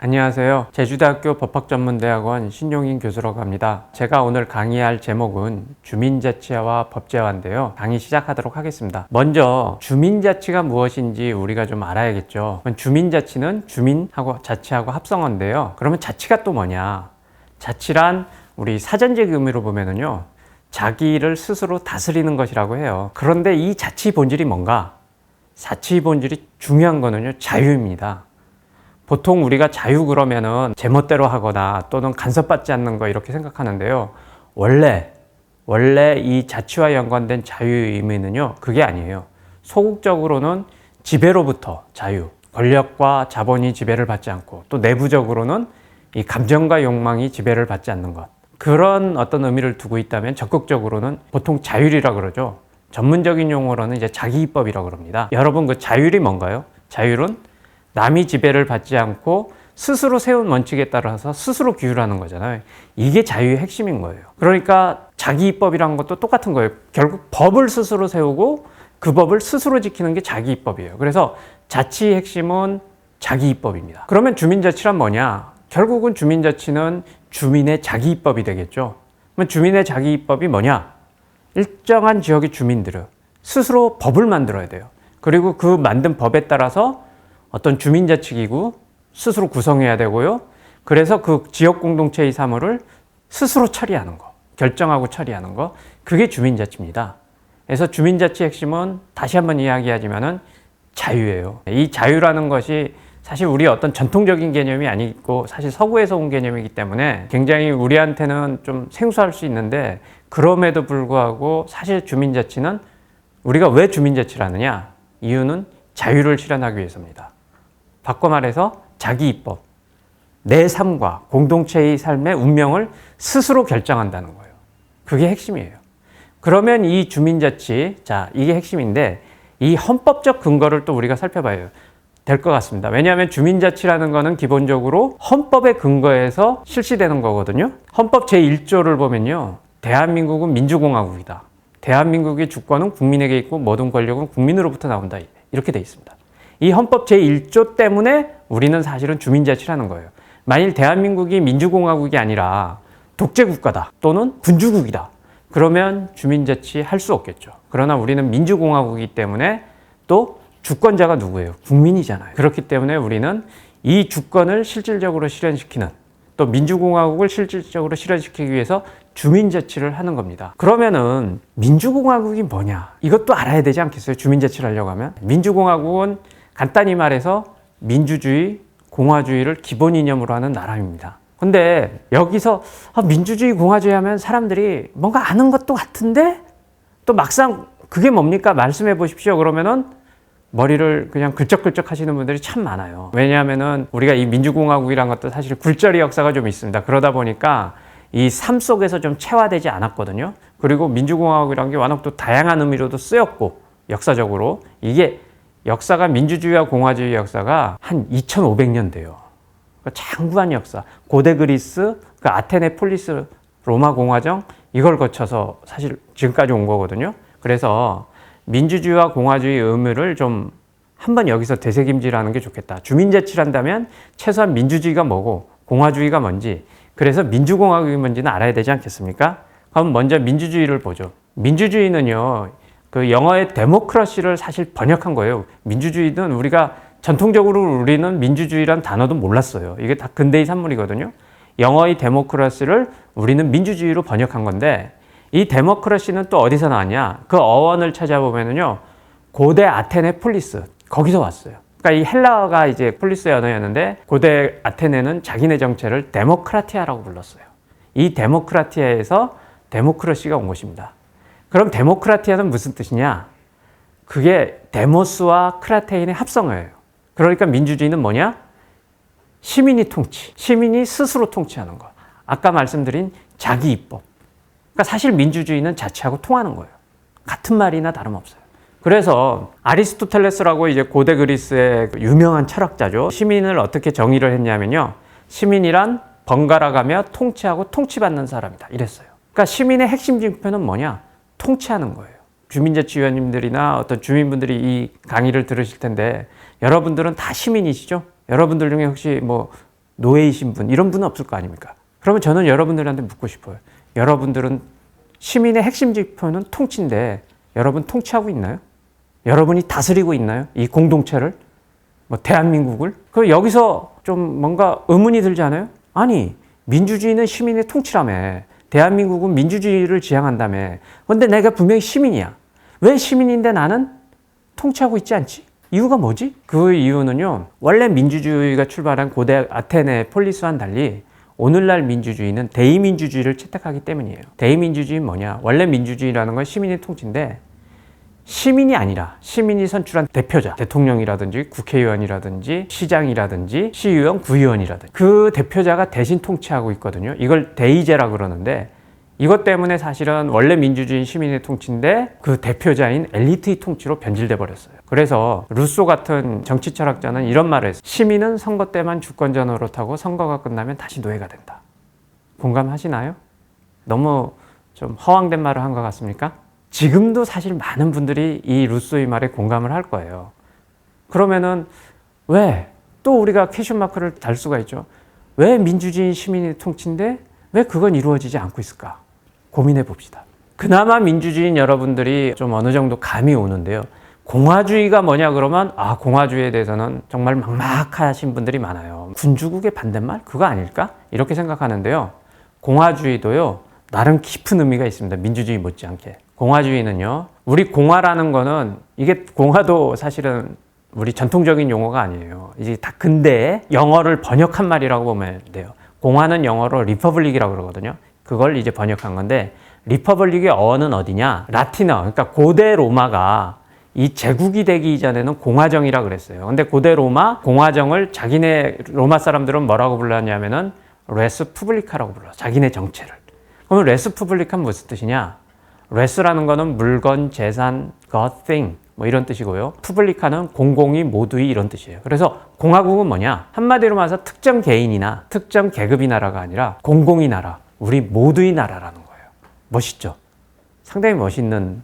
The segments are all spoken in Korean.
안녕하세요. 제주대학교 법학전문대학원 신용인 교수라고 합니다. 제가 오늘 강의할 제목은 주민자치와 법제화인데요. 강의 시작하도록 하겠습니다. 먼저 주민자치가 무엇인지 우리가 좀 알아야겠죠. 주민자치는 주민하고 자치하고 합성어인데요. 그러면 자치가 또 뭐냐? 자치란 우리 사전적 의미로 보면은요, 자기를 스스로 다스리는 것이라고 해요. 그런데 이 자치 본질이 뭔가? 자치 본질이 중요한 거는요, 자유입니다. 보통 우리가 자유 그러면은 제멋대로 하거나 또는 간섭받지 않는 거 이렇게 생각하는데요. 원래 이 자치와 연관된 자유의 의미는요, 그게 아니에요. 소극적으로는 지배로부터 자유, 권력과 자본이 지배를 받지 않고, 또 내부적으로는 이 감정과 욕망이 지배를 받지 않는 것. 그런 어떤 의미를 두고 있다면 적극적으로는 보통 자율이라고 그러죠. 전문적인 용어로는 이제 자기입법이라고 그럽니다. 여러분, 그 자율이 뭔가요? 자율은 남이 지배를 받지 않고 스스로 세운 원칙에 따라서 스스로 규율하는 거잖아요. 이게 자유의 핵심인 거예요. 그러니까 자기입법이라는 것도 똑같은 거예요. 결국 법을 스스로 세우고 그 법을 스스로 지키는 게 자기입법이에요. 그래서 자치의 핵심은 자기입법입니다. 그러면 주민자치란 뭐냐? 결국은 주민자치는 주민의 자기입법이 되겠죠. 그러면 주민의 자기입법이 뭐냐? 일정한 지역의 주민들은 스스로 법을 만들어야 돼요. 그리고 그 만든 법에 따라서 어떤 주민자치기구 스스로 구성해야 되고요. 그래서 그 지역 공동체의 사무를 스스로 처리하는 거, 결정하고 처리하는 거, 그게 주민자치입니다. 그래서 주민자치의 핵심은 다시 한번 이야기하지만은 자유예요. 이 자유라는 것이 사실 우리 어떤 전통적인 개념이 아니고 사실 서구에서 온 개념이기 때문에 굉장히 우리한테는 좀 생소할 수 있는데, 그럼에도 불구하고 사실 주민자치는 우리가 왜 주민자치를 하느냐? 이유는 자유를 실현하기 위해서입니다. 바꿔 말해서 자기입법, 내 삶과 공동체의 삶의 운명을 스스로 결정한다는 거예요. 그게 핵심이에요. 그러면 이 주민자치, 자, 이게 핵심인데 이 헌법적 근거를 또 우리가 살펴봐야 될 것 같습니다. 왜냐하면 주민자치라는 거는 기본적으로 헌법의 근거에서 실시되는 거거든요. 헌법 제1조를 보면요, 대한민국은 민주공화국이다. 대한민국의 주권은 국민에게 있고 모든 권력은 국민으로부터 나온다. 이렇게 돼 있습니다. 이 헌법 제1조 때문에 우리는 사실은 주민자치를 하는 거예요. 만일 대한민국이 민주공화국이 아니라 독재국가다 또는 군주국이다, 그러면 주민자치 할 수 없겠죠. 그러나 우리는 민주공화국이기 때문에 또 주권자가 누구예요? 국민이잖아요. 그렇기 때문에 우리는 이 주권을 실질적으로 실현시키는, 또 민주공화국을 실질적으로 실현시키기 위해서 주민자치를 하는 겁니다. 그러면은 민주공화국이 뭐냐? 이것도 알아야 되지 않겠어요? 주민자치를 하려고 하면. 민주공화국은 간단히 말해서 민주주의, 공화주의를 기본 이념으로 하는 나라입니다. 근데 여기서 민주주의, 공화주의 하면 사람들이 뭔가 아는 것도 같은데 또 막상 그게 뭡니까? 말씀해 보십시오. 그러면은 머리를 그냥 긁적긁적 하시는 분들이 참 많아요. 왜냐하면은 우리가 이 민주공화국이라는 것도 사실 굴절의 역사가 좀 있습니다. 그러다 보니까 이 삶 속에서 좀 체화되지 않았거든요. 그리고 민주공화국이라는 게 워낙 또 다양한 의미로도 쓰였고, 역사적으로 이게 역사가, 민주주의와 공화주의 역사가 한 2500년 돼요. 그러니까 장구한 역사. 고대 그리스, 그 아테네 폴리스 로마 공화정, 이걸 거쳐서 사실 지금까지 온 거거든요. 그래서 민주주의와 공화주의 의미를 좀 한번 여기서 되새김질하는 게 좋겠다. 주민자치를 한다면 최소한 민주주의가 뭐고 공화주의가 뭔지, 그래서 민주공화국이 뭔지는 알아야 되지 않겠습니까? 그럼 먼저 민주주의를 보죠. 민주주의는요, 그 영어의 데모크라시를 사실 번역한 거예요. 민주주의는 우리가 전통적으로 우리는 민주주의란 단어도 몰랐어요. 이게 다 근대의 산물이거든요. 영어의 데모크라시를 우리는 민주주의로 번역한 건데, 이 데모크라시는 또 어디서 나왔냐? 그 어원을 찾아보면요, 고대 아테네 폴리스, 거기서 왔어요. 그러니까 이 헬라어가 이제 폴리스의 언어였는데, 고대 아테네는 자기네 정체를 데모크라티아라고 불렀어요. 이 데모크라티아에서 데모크라시가 온 것입니다. 그럼 데모크라티아는 무슨 뜻이냐? 그게 데모스와 크라테인의 합성어예요. 그러니까 민주주의는 뭐냐? 시민이 통치, 시민이 스스로 통치하는 것. 아까 말씀드린 자기입법. 그러니까 사실 민주주의는 자치하고 통하는 거예요. 같은 말이나 다름없어요. 그래서 아리스토텔레스라고 이제 고대 그리스의 유명한 철학자죠. 시민을 어떻게 정의를 했냐면요, 시민이란 번갈아가며 통치하고 통치받는 사람이다, 이랬어요. 그러니까 시민의 핵심 징표는 뭐냐? 통치하는 거예요. 주민자치위원님들이나 어떤 주민분들이 이 강의를 들으실 텐데, 여러분들은 다 시민이시죠? 여러분들 중에 혹시 뭐 노예이신 분, 이런 분은 없을 거 아닙니까? 그러면 저는 여러분들한테 묻고 싶어요. 여러분들은 시민의 핵심 지표는 통치인데 여러분 통치하고 있나요? 여러분이 다스리고 있나요? 이 공동체를? 뭐 대한민국을? 그 여기서 좀 뭔가 의문이 들지 않아요? 아니, 민주주의는 시민의 통치라며. 대한민국은 민주주의를 지향한다며. 근데 내가 분명히 시민이야. 왜 시민인데 나는 통치하고 있지 않지? 이유가 뭐지? 그 이유는요, 원래 민주주의가 출발한 고대 아테네 폴리스와는 달리 오늘날 민주주의는 대의민주주의를 채택하기 때문이에요. 대의민주주의는 뭐냐? 원래 민주주의라는 건 시민의 통치인데 시민이 아니라 시민이 선출한 대표자, 대통령이라든지 국회의원이라든지 시장이라든지 시의원, 구의원이라든지 그 대표자가 대신 통치하고 있거든요. 이걸 대의제라 그러는데 이것 때문에 사실은 원래 민주주의는 시민의 통치인데 그 대표자인 엘리트의 통치로 변질돼 버렸어요. 그래서 루소 같은 정치 철학자는 이런 말을 했어요. 시민은 선거 때만 주권자 노릇하고 선거가 끝나면 다시 노예가 된다. 공감하시나요? 너무 좀 허황된 말을 한 것 같습니까? 지금도 사실 많은 분들이 이 루소의 말에 공감을 할 거예요. 그러면은 왜 또 우리가 퀘션 마크를 달 수가 있죠. 왜 민주주의 시민의 통치인데 왜 그건 이루어지지 않고 있을까? 고민해 봅시다. 그나마 민주주의인 여러분들이 좀 어느 정도 감이 오는데요. 공화주의가 뭐냐 그러면 공화주의에 대해서는 정말 막막하신 분들이 많아요. 군주국의 반대말? 그거 아닐까? 이렇게 생각하는데요. 공화주의도요. 나름 깊은 의미가 있습니다. 민주주의 못지않게. 공화주의는요. 우리 공화라는 거는 이게 공화도 사실은 우리 전통적인 용어가 아니에요. 이제 다 근대에 영어를 번역한 말이라고 보면 돼요. 공화는 영어로 리퍼블릭이라고 그러거든요. 그걸 이제 번역한 건데 리퍼블릭의 어는 어디냐? 라틴어, 그러니까 고대 로마가 이 제국이 되기 이전에는 공화정이라고 그랬어요. 근데 고대 로마 공화정을 자기네 로마 사람들은 뭐라고 불렀냐면은 레스 푸블리카라고 불러. 자기네 정체를. 그럼 레스 푸블리카는 무슨 뜻이냐? 레스라는 거는 물건, 재산, 것, thing 뭐 이런 뜻이고요. 푸블리카는 공공이, 모두의 이런 뜻이에요. 그래서 공화국은 뭐냐? 한마디로 말해서 특정 개인이나 특정 계급의 나라가 아니라 공공의 나라, 우리 모두의 나라라는 거예요. 멋있죠? 상당히 멋있는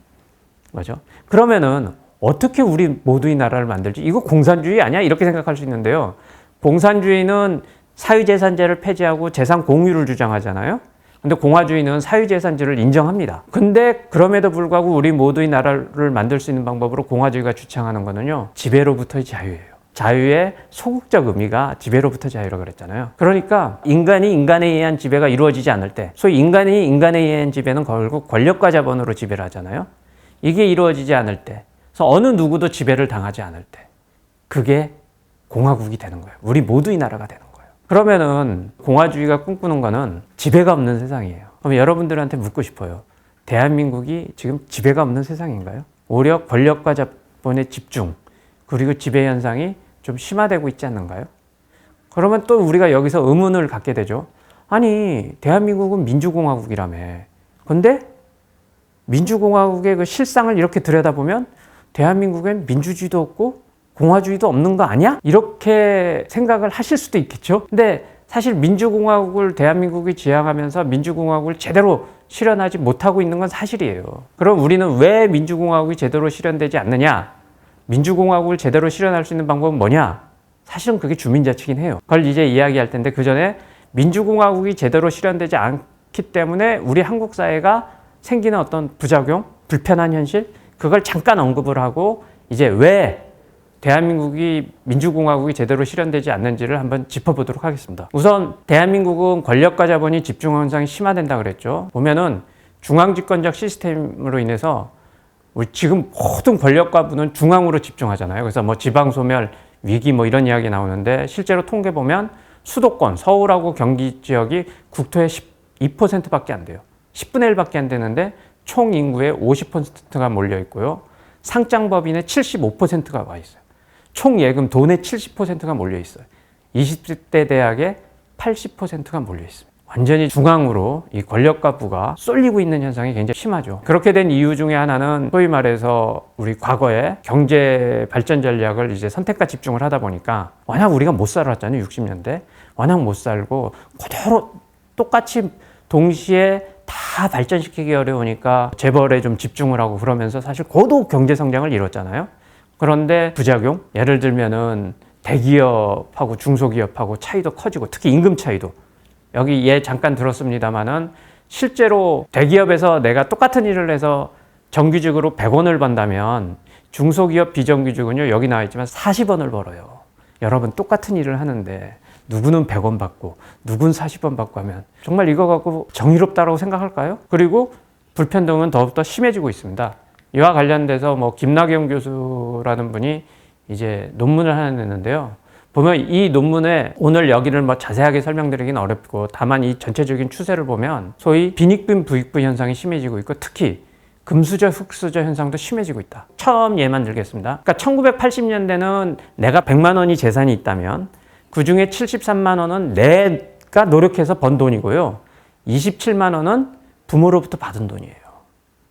거죠. 그러면은 어떻게 우리 모두의 나라를 만들지? 이거 공산주의 아니야? 이렇게 생각할 수 있는데요. 공산주의는 사유재산제를 폐지하고 재산 공유를 주장하잖아요. 근데 공화주의는 사유재산제를 인정합니다. 근데 그럼에도 불구하고 우리 모두의 나라를 만들 수 있는 방법으로 공화주의가 주창하는 거는요. 지배로부터의 자유예요. 자유의 소극적 의미가 지배로부터 자유라고 그랬잖아요. 그러니까 인간이 인간에 의한 지배가 이루어지지 않을 때, 소위 인간이 인간에 의한 지배는 결국 권력과 자본으로 지배를 하잖아요. 이게 이루어지지 않을 때, 그래서 어느 누구도 지배를 당하지 않을 때, 그게 공화국이 되는 거예요. 우리 모두의 나라가 되는 거예요. 그러면은 공화주의가 꿈꾸는 거는 지배가 없는 세상이에요. 그럼 여러분들한테 묻고 싶어요. 대한민국이 지금 지배가 없는 세상인가요? 오히려 권력과 자본의 집중, 그리고 지배 현상이 좀 심화되고 있지 않는가요? 그러면 또 우리가 여기서 의문을 갖게 되죠. 아니, 대한민국은 민주공화국이라며. 근데 민주공화국의 그 실상을 이렇게 들여다보면 대한민국엔 민주주의도 없고 공화주의도 없는 거 아니야? 이렇게 생각을 하실 수도 있겠죠. 근데 사실 민주공화국을 대한민국이 지향하면서 민주공화국을 제대로 실현하지 못하고 있는 건 사실이에요. 그럼 우리는 왜 민주공화국이 제대로 실현되지 않느냐? 민주공화국을 제대로 실현할 수 있는 방법은 뭐냐? 사실은 그게 주민자치긴 해요. 그걸 이제 이야기할 텐데 그 전에 민주공화국이 제대로 실현되지 않기 때문에 우리 한국 사회가 생기는 어떤 부작용, 불편한 현실, 그걸 잠깐 언급을 하고 이제 왜 대한민국이 민주공화국이 제대로 실현되지 않는지를 한번 짚어보도록 하겠습니다. 우선 대한민국은 권력과 자본이 집중 현상이 심화된다 그랬죠. 보면은 중앙집권적 시스템으로 인해서 우리 지금 모든 권력과 부는 중앙으로 집중하잖아요. 그래서 뭐 지방소멸, 위기 뭐 이런 이야기 나오는데 실제로 통계 보면 수도권, 서울하고 경기 지역이 국토의 12%밖에 안 돼요. 10분의 1밖에 안 되는데 총 인구의 50%가 몰려 있고요. 상장법인의 75%가 와 있어요. 총 예금 돈의 70%가 몰려 있어요. 20대 대학의 80%가 몰려 있습니다. 완전히 중앙으로 이 권력과 부가 쏠리고 있는 현상이 굉장히 심하죠. 그렇게 된 이유 중에 하나는 소위 말해서 우리 과거에 경제 발전 전략을 이제 선택과 집중을 하다 보니까 워낙 우리가 못 살았잖아요. 60년대. 워낙 못 살고 그대로 똑같이 동시에 다 발전시키기 어려우니까 재벌에 좀 집중을 하고 그러면서 사실 고도 경제 성장을 이뤘잖아요. 그런데 부작용? 예를 들면은 대기업하고 중소기업하고 차이도 커지고 특히 임금 차이도 여기 잠깐 들었습니다마는 실제로 대기업에서 내가 똑같은 일을 해서 정규직으로 100원을 번다면 중소기업 비정규직은요 여기 나와 있지만 40원을 벌어요. 여러분 똑같은 일을 하는데 누구는 100원 받고 누구는 40원 받고 하면 정말 이거 갖고 정의롭다고 생각할까요? 그리고 불평등은 더욱더 심해지고 있습니다. 이와 관련돼서 김나경 교수라는 분이 이제 논문을 하나 냈는데요. 보면 이 논문에 오늘 여기를 자세하게 설명드리긴 어렵고 다만 이 전체적인 추세를 보면 소위 빈익빈 부익부 현상이 심해지고 있고 특히 금수저 흑수저 현상도 심해지고 있다. 처음 예만 들겠습니다. 그러니까 1980년대는 내가 100만 원이 재산이 있다면 그중에 73만 원은 내가 노력해서 번 돈이고요. 27만 원은 부모로부터 받은 돈이에요.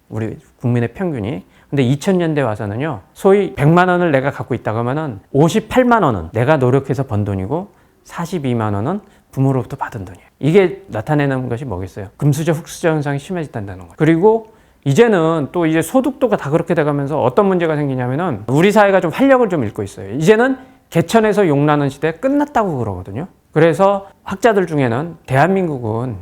우리 국민의 평균이. 근데 2000년대 와서는요. 소위 100만 원을 내가 갖고 있다고 하면은 58만 원은 내가 노력해서 번 돈이고 42만 원은 부모로부터 받은 돈이에요. 이게 나타내는 것이 뭐겠어요? 금수저 흑수저 현상이 심해진다는 거예요. 그리고 이제는 또 이제 소득도가 다 그렇게 돼가면서 어떤 문제가 생기냐면은 우리 사회가 좀 활력을 좀 잃고 있어요. 이제는 개천에서 용나는 시대 끝났다고 그러거든요. 그래서 학자들 중에는 대한민국은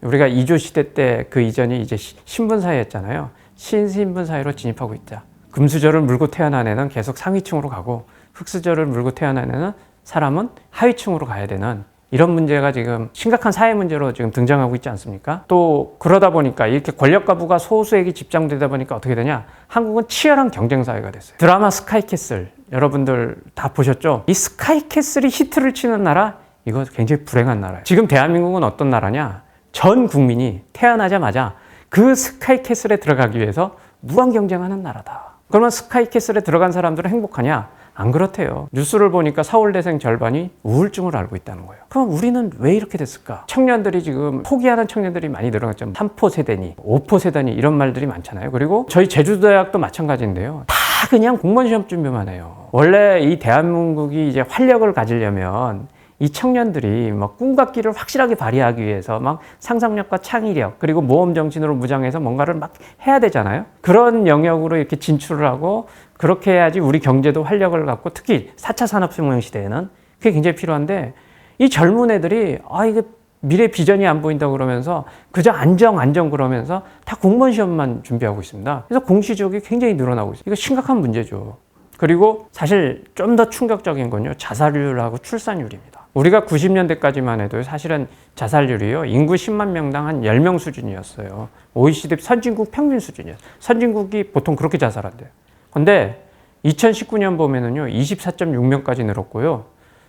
우리가 이조 시대 때 그 이전이 이제 신분사회였잖아요. 신신분사회로 진입하고 있다. 금수저를 물고 태어난 애는 계속 상위층으로 가고 흑수저를 물고 태어난 애는 사람은 하위층으로 가야 되는 이런 문제가 지금 심각한 사회 문제로 지금 등장하고 있지 않습니까? 또 그러다 보니까 이렇게 권력과 부가 소수에게 집중되다 보니까 어떻게 되냐? 한국은 치열한 경쟁 사회가 됐어요. 드라마 스카이캐슬 여러분들 다 보셨죠? 이 스카이캐슬이 히트를 치는 나라 이거 굉장히 불행한 나라예요. 지금 대한민국은 어떤 나라냐? 전 국민이 태어나자마자 그 스카이캐슬에 들어가기 위해서 무한 경쟁하는 나라다. 그러면 스카이캐슬에 들어간 사람들은 행복하냐? 안 그렇대요. 뉴스를 보니까 서울대생 절반이 우울증을 앓고 있다는 거예요. 그럼 우리는 왜 이렇게 됐을까? 청년들이 지금 포기하는 청년들이 많이 늘어났죠. 3포 세대니, 5포 세대니 이런 말들이 많잖아요. 그리고 저희 제주대학도 마찬가지인데요. 다 그냥 공무원 시험 준비만 해요. 원래 이 대한민국이 이제 활력을 가지려면 이 청년들이 꿈과 끼를 확실하게 발휘하기 위해서 상상력과 창의력 그리고 모험 정신으로 무장해서 뭔가를 해야 되잖아요. 그런 영역으로 이렇게 진출을 하고 그렇게 해야지 우리 경제도 활력을 갖고 특히 4차 산업혁명 시대에는 그게 굉장히 필요한데 이 젊은 애들이 이게 미래 비전이 안 보인다고 그러면서 그저 안정 그러면서 다 공무원 시험만 준비하고 있습니다. 그래서 공시지역이 굉장히 늘어나고 있어요. 이거 심각한 문제죠. 그리고 사실 좀 더 충격적인 건요. 자살률하고 출산율입니다. 우리가 90년대까지만 해도 사실은 자살률이요. 인구 10만 명당 한 10명 수준이었어요. OECD 선진국 평균 수준이었어요. 선진국이 보통 그렇게 자살한대요. 근데 2019년 보면은요. 24.6명까지 늘었고요.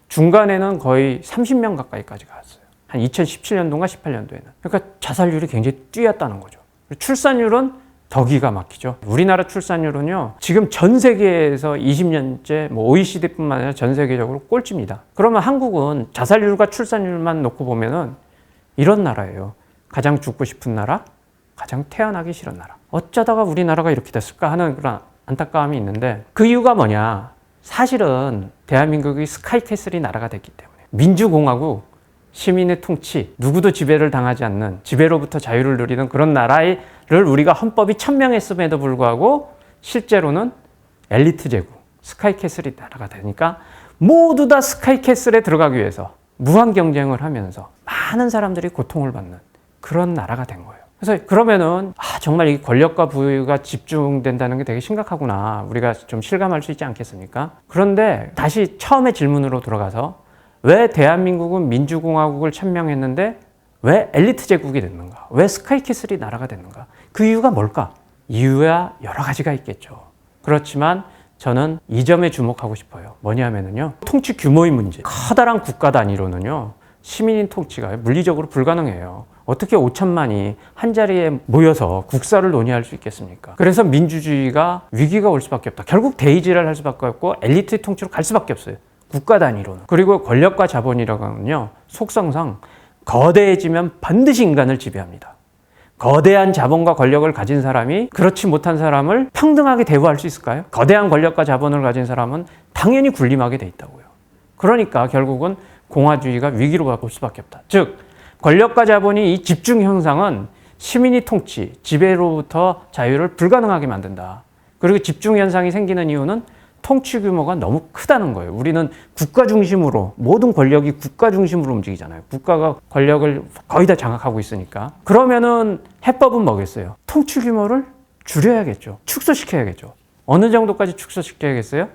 중간에는 거의 30명 가까이까지 갔어요. 한 2017년도인가 18년도에는. 그러니까 자살률이 굉장히 뛰었다는 거죠. 출산율은 더 기가 막히죠. 우리나라 출산율은요, 지금 전 세계에서 20년째 OECD뿐만 아니라 전 세계적으로 꼴찌입니다. 그러면 한국은 자살률과 출산율만 놓고 보면은 이런 나라예요. 가장 죽고 싶은 나라, 가장 태어나기 싫은 나라. 어쩌다가 우리나라가 이렇게 됐을까 하는 그런 안타까움이 있는데 그 이유가 뭐냐? 사실은 대한민국이 스카이캐슬이 나라가 됐기 때문에 민주공화국, 시민의 통치, 누구도 지배를 당하지 않는 지배로부터 자유를 누리는 그런 나라를 우리가 헌법이 천명했음에도 불구하고 실제로는 엘리트 제국, 스카이캐슬이 나라가 되니까 모두 다 스카이캐슬에 들어가기 위해서 무한 경쟁을 하면서 많은 사람들이 고통을 받는 그런 나라가 된 거예요. 그래서 그러면은 정말 이 권력과 부가 집중된다는 게 되게 심각하구나. 우리가 좀 실감할 수 있지 않겠습니까? 그런데 다시 처음의 질문으로 돌아가서 왜 대한민국은 민주공화국을 천명했는데 왜 엘리트 제국이 됐는가? 왜 스카이캐슬이 나라가 됐는가? 그 이유가 뭘까? 이유야 여러 가지가 있겠죠. 그렇지만 저는 이 점에 주목하고 싶어요. 뭐냐면요. 통치 규모의 문제. 커다란 국가 단위로는요. 시민인 통치가 물리적으로 불가능해요. 어떻게 5천만이 한 자리에 모여서 국사를 논의할 수 있겠습니까? 그래서 민주주의가 위기가 올 수밖에 없다. 결국 대의질을 할 수밖에 없고 엘리트 통치로 갈 수밖에 없어요. 국가 단위로는. 그리고 권력과 자본이라고 하면요. 속성상 거대해지면 반드시 인간을 지배합니다. 거대한 자본과 권력을 가진 사람이 그렇지 못한 사람을 평등하게 대우할 수 있을까요? 거대한 권력과 자본을 가진 사람은 당연히 군림하게 돼 있다고요. 그러니까 결국은 공화주의가 위기로 가볼 수밖에 없다. 즉 권력과 자본이 이 집중 현상은 시민이 통치, 지배로부터 자유를 불가능하게 만든다. 그리고 집중 현상이 생기는 이유는 통치 규모가 너무 크다는 거예요. 우리는 국가 중심으로, 모든 권력이 국가 중심으로 움직이잖아요. 국가가 권력을 거의 다 장악하고 있으니까. 그러면은 해법은 뭐겠어요? 통치 규모를 줄여야겠죠. 축소시켜야겠죠. 어느 정도까지 축소시켜야겠어요?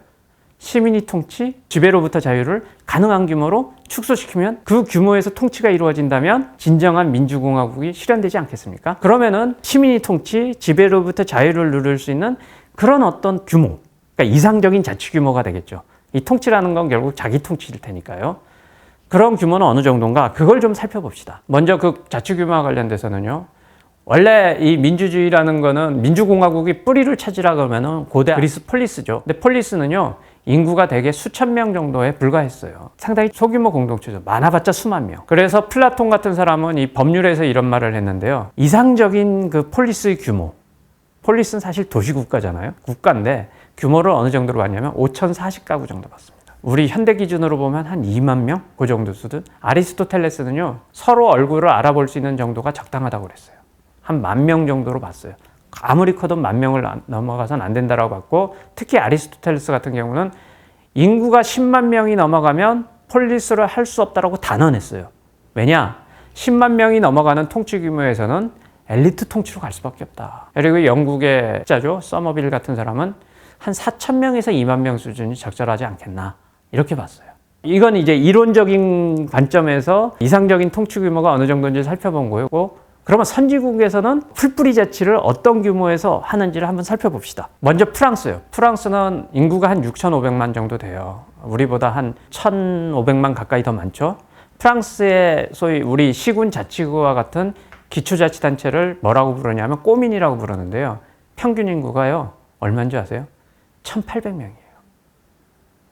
시민이 통치, 지배로부터 자유를 가능한 규모로 축소시키면 그 규모에서 통치가 이루어진다면 진정한 민주공화국이 실현되지 않겠습니까? 그러면은 시민이 통치, 지배로부터 자유를 누릴 수 있는 그런 어떤 규모, 그러니까 이상적인 자치 규모가 되겠죠. 이 통치라는 건 결국 자기 통치일 테니까요. 그런 규모는 어느 정도인가? 그걸 좀 살펴봅시다. 먼저 그 자치 규모와 관련돼서는요. 원래 이 민주주의라는 거는 민주공화국이 뿌리를 찾으라 그러면은 고대 그리스 폴리스죠. 근데 폴리스는요. 인구가 대개 수천 명 정도에 불과했어요. 상당히 소규모 공동체죠. 많아봤자 수만 명. 그래서 플라톤 같은 사람은 이 법률에서 이런 말을 했는데요. 이상적인 그 폴리스의 규모. 폴리스는 사실 도시국가잖아요. 국가인데 규모를 어느 정도로 봤냐면 5,040가구 정도 봤습니다. 우리 현대 기준으로 보면 한 2만 명? 그 정도 수준. 아리스토텔레스는요. 서로 얼굴을 알아볼 수 있는 정도가 적당하다고 그랬어요. 한 10,000명 정도로 봤어요. 아무리 커도 10,000명을 넘어가서는 안 된다라고 봤고, 특히 아리스토텔레스 같은 경우는 인구가 10만 명이 넘어가면 폴리스를 할 수 없다라고 단언했어요. 왜냐? 10만 명이 넘어가는 통치 규모에서는 엘리트 통치로 갈 수밖에 없다. 그리고 영국의 학자죠. 서머빌 같은 사람은 한 4,000명에서 2만 명 수준이 적절하지 않겠나 이렇게 봤어요. 이건 이제 이론적인 관점에서 이상적인 통치 규모가 어느 정도인지 살펴본 거고, 그러면 선진국에서는 풀뿌리 자치를 어떤 규모에서 하는지를 한번 살펴봅시다. 먼저 프랑스요. 프랑스는 인구가 한 6,500만 정도 돼요. 우리보다 한 1,500만 가까이 더 많죠. 프랑스의 소위 우리 시군 자치구와 같은 기초자치단체를 뭐라고 부르냐면 꼬민이라고 부르는데요. 평균 인구가요. 얼마인지 아세요? 1,800명이에요.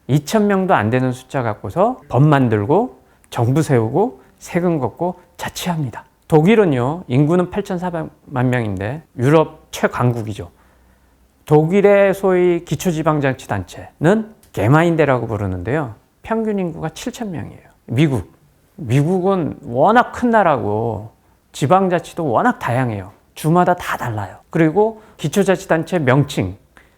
2,000명도 안 되는 숫자 갖고서 법 만들고 정부 세우고 세금 걷고 자치합니다. 독일은요, 인구는 8,400만 명인데 유럽 최강국이죠. 독일의 소위 기초지방자치단체는 게마인데라고 부르는데요. 평균 인구가 7,000명이에요. 미국은 워낙 큰 나라고 지방자치도 워낙 다양해요. 주마다 다 달라요. 그리고 기초자치단체 명칭,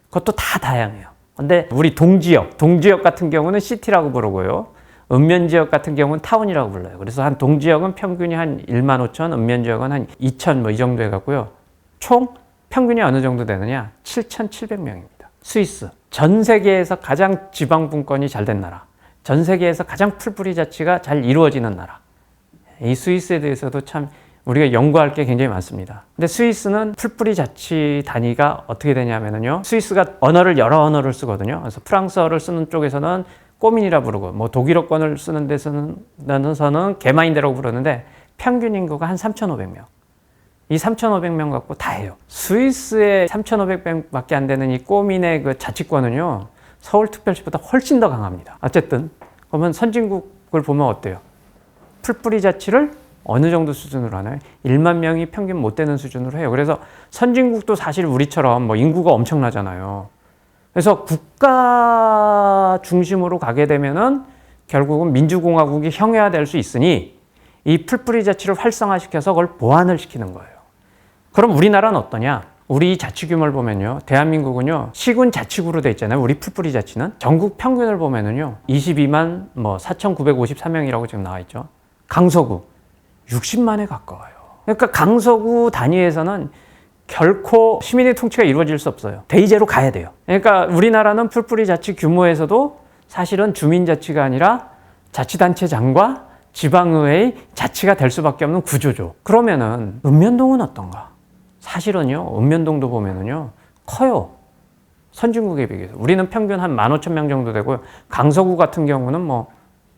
그것도 다 다양해요. 근데 우리 동지역 같은 경우는 시티라고 부르고요. 읍면지역 같은 경우는 타운이라고 불러요. 그래서 한 동지역은 평균이 한 15,000, 읍면지역은 한 2,000 뭐 이 정도 해갖고요. 총 평균이 어느 정도 되느냐? 7,700명입니다. 스위스. 전 세계에서 가장 지방분권이 잘 된 나라. 전 세계에서 가장 풀뿌리 자치가 잘 이루어지는 나라. 이 스위스에 대해서도 참 우리가 연구할 게 굉장히 많습니다. 근데 스위스는 풀뿌리 자치 단위가 어떻게 되냐면요. 스위스가 여러 언어를 쓰거든요. 그래서 프랑스어를 쓰는 쪽에서는 꼬민이라 부르고, 뭐 독일어권을 쓰는 데서는 게마인데라고 부르는데 평균 인구가 한 3,500명. 이 3,500명 갖고 다 해요. 스위스의 3,500명밖에 안 되는 이 꼬민의 그 자치권은요, 서울특별시보다 훨씬 더 강합니다. 어쨌든 그러면 선진국을 보면 어때요? 풀뿌리 자치를 어느 정도 수준으로 하나요? 1만 명이 평균 못 되는 수준으로 해요. 그래서 선진국도 사실 우리처럼 뭐 인구가 엄청나잖아요. 그래서 국가 중심으로 가게 되면은 결국은 민주공화국이 형해화될 수 있으니 이 풀뿌리 자치를 활성화시켜서 그걸 보완을 시키는 거예요. 그럼 우리나라는 어떠냐? 우리 자치 규모를 보면요. 대한민국은요. 시군 자치구로 돼 있잖아요. 우리 풀뿌리 자치는. 전국 평균을 보면은요. 22만 4,953명이라고 지금 나와 있죠. 강서구 60만에 가까워요. 그러니까 강서구 단위에서는 결코 시민의 통치가 이루어질 수 없어요. 대의제로 가야 돼요. 그러니까 우리나라는 풀뿌리 자치 규모에서도 사실은 주민자치가 아니라 자치단체장과 지방의회의 자치가 될 수밖에 없는 구조죠. 그러면은 읍면동은 어떤가? 사실은요, 읍면동도 보면은요, 커요. 선진국에 비해서. 우리는 평균 한 15,000명 정도 되고요. 강서구 같은 경우는 뭐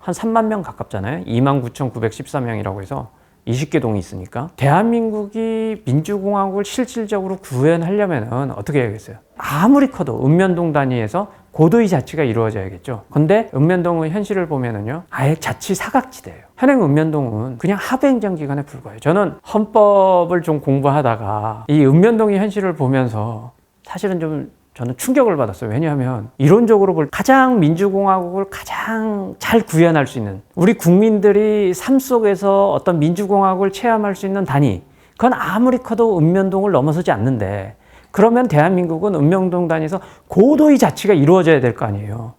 한 3만 명 가깝잖아요. 29,914명이라고 해서 20개 동이 있으니까. 대한민국이 민주공화국을 실질적으로 구현하려면 어떻게 해야겠어요? 아무리 커도 읍면동 단위에서 고도의 자치가 이루어져야겠죠. 근데 읍면동의 현실을 보면은요, 아예 자치 사각지대예요. 현행 읍면동은 그냥 하부행정기관에 불과해요. 저는 헌법을 좀 공부하다가 이 읍면동의 현실을 보면서 사실은 좀 저는 충격을 받았어요. 왜냐하면 이론적으로 볼 가장 민주공화국을 가장 잘 구현할 수 있는, 우리 국민들이 삶 속에서 어떤 민주공화국을 체험할 수 있는 단위, 그건 아무리 커도 읍면동을 넘어서지 않는데, 그러면 대한민국은 읍면동단에서 고도의 자치가 이루어져야 될 거 아니에요.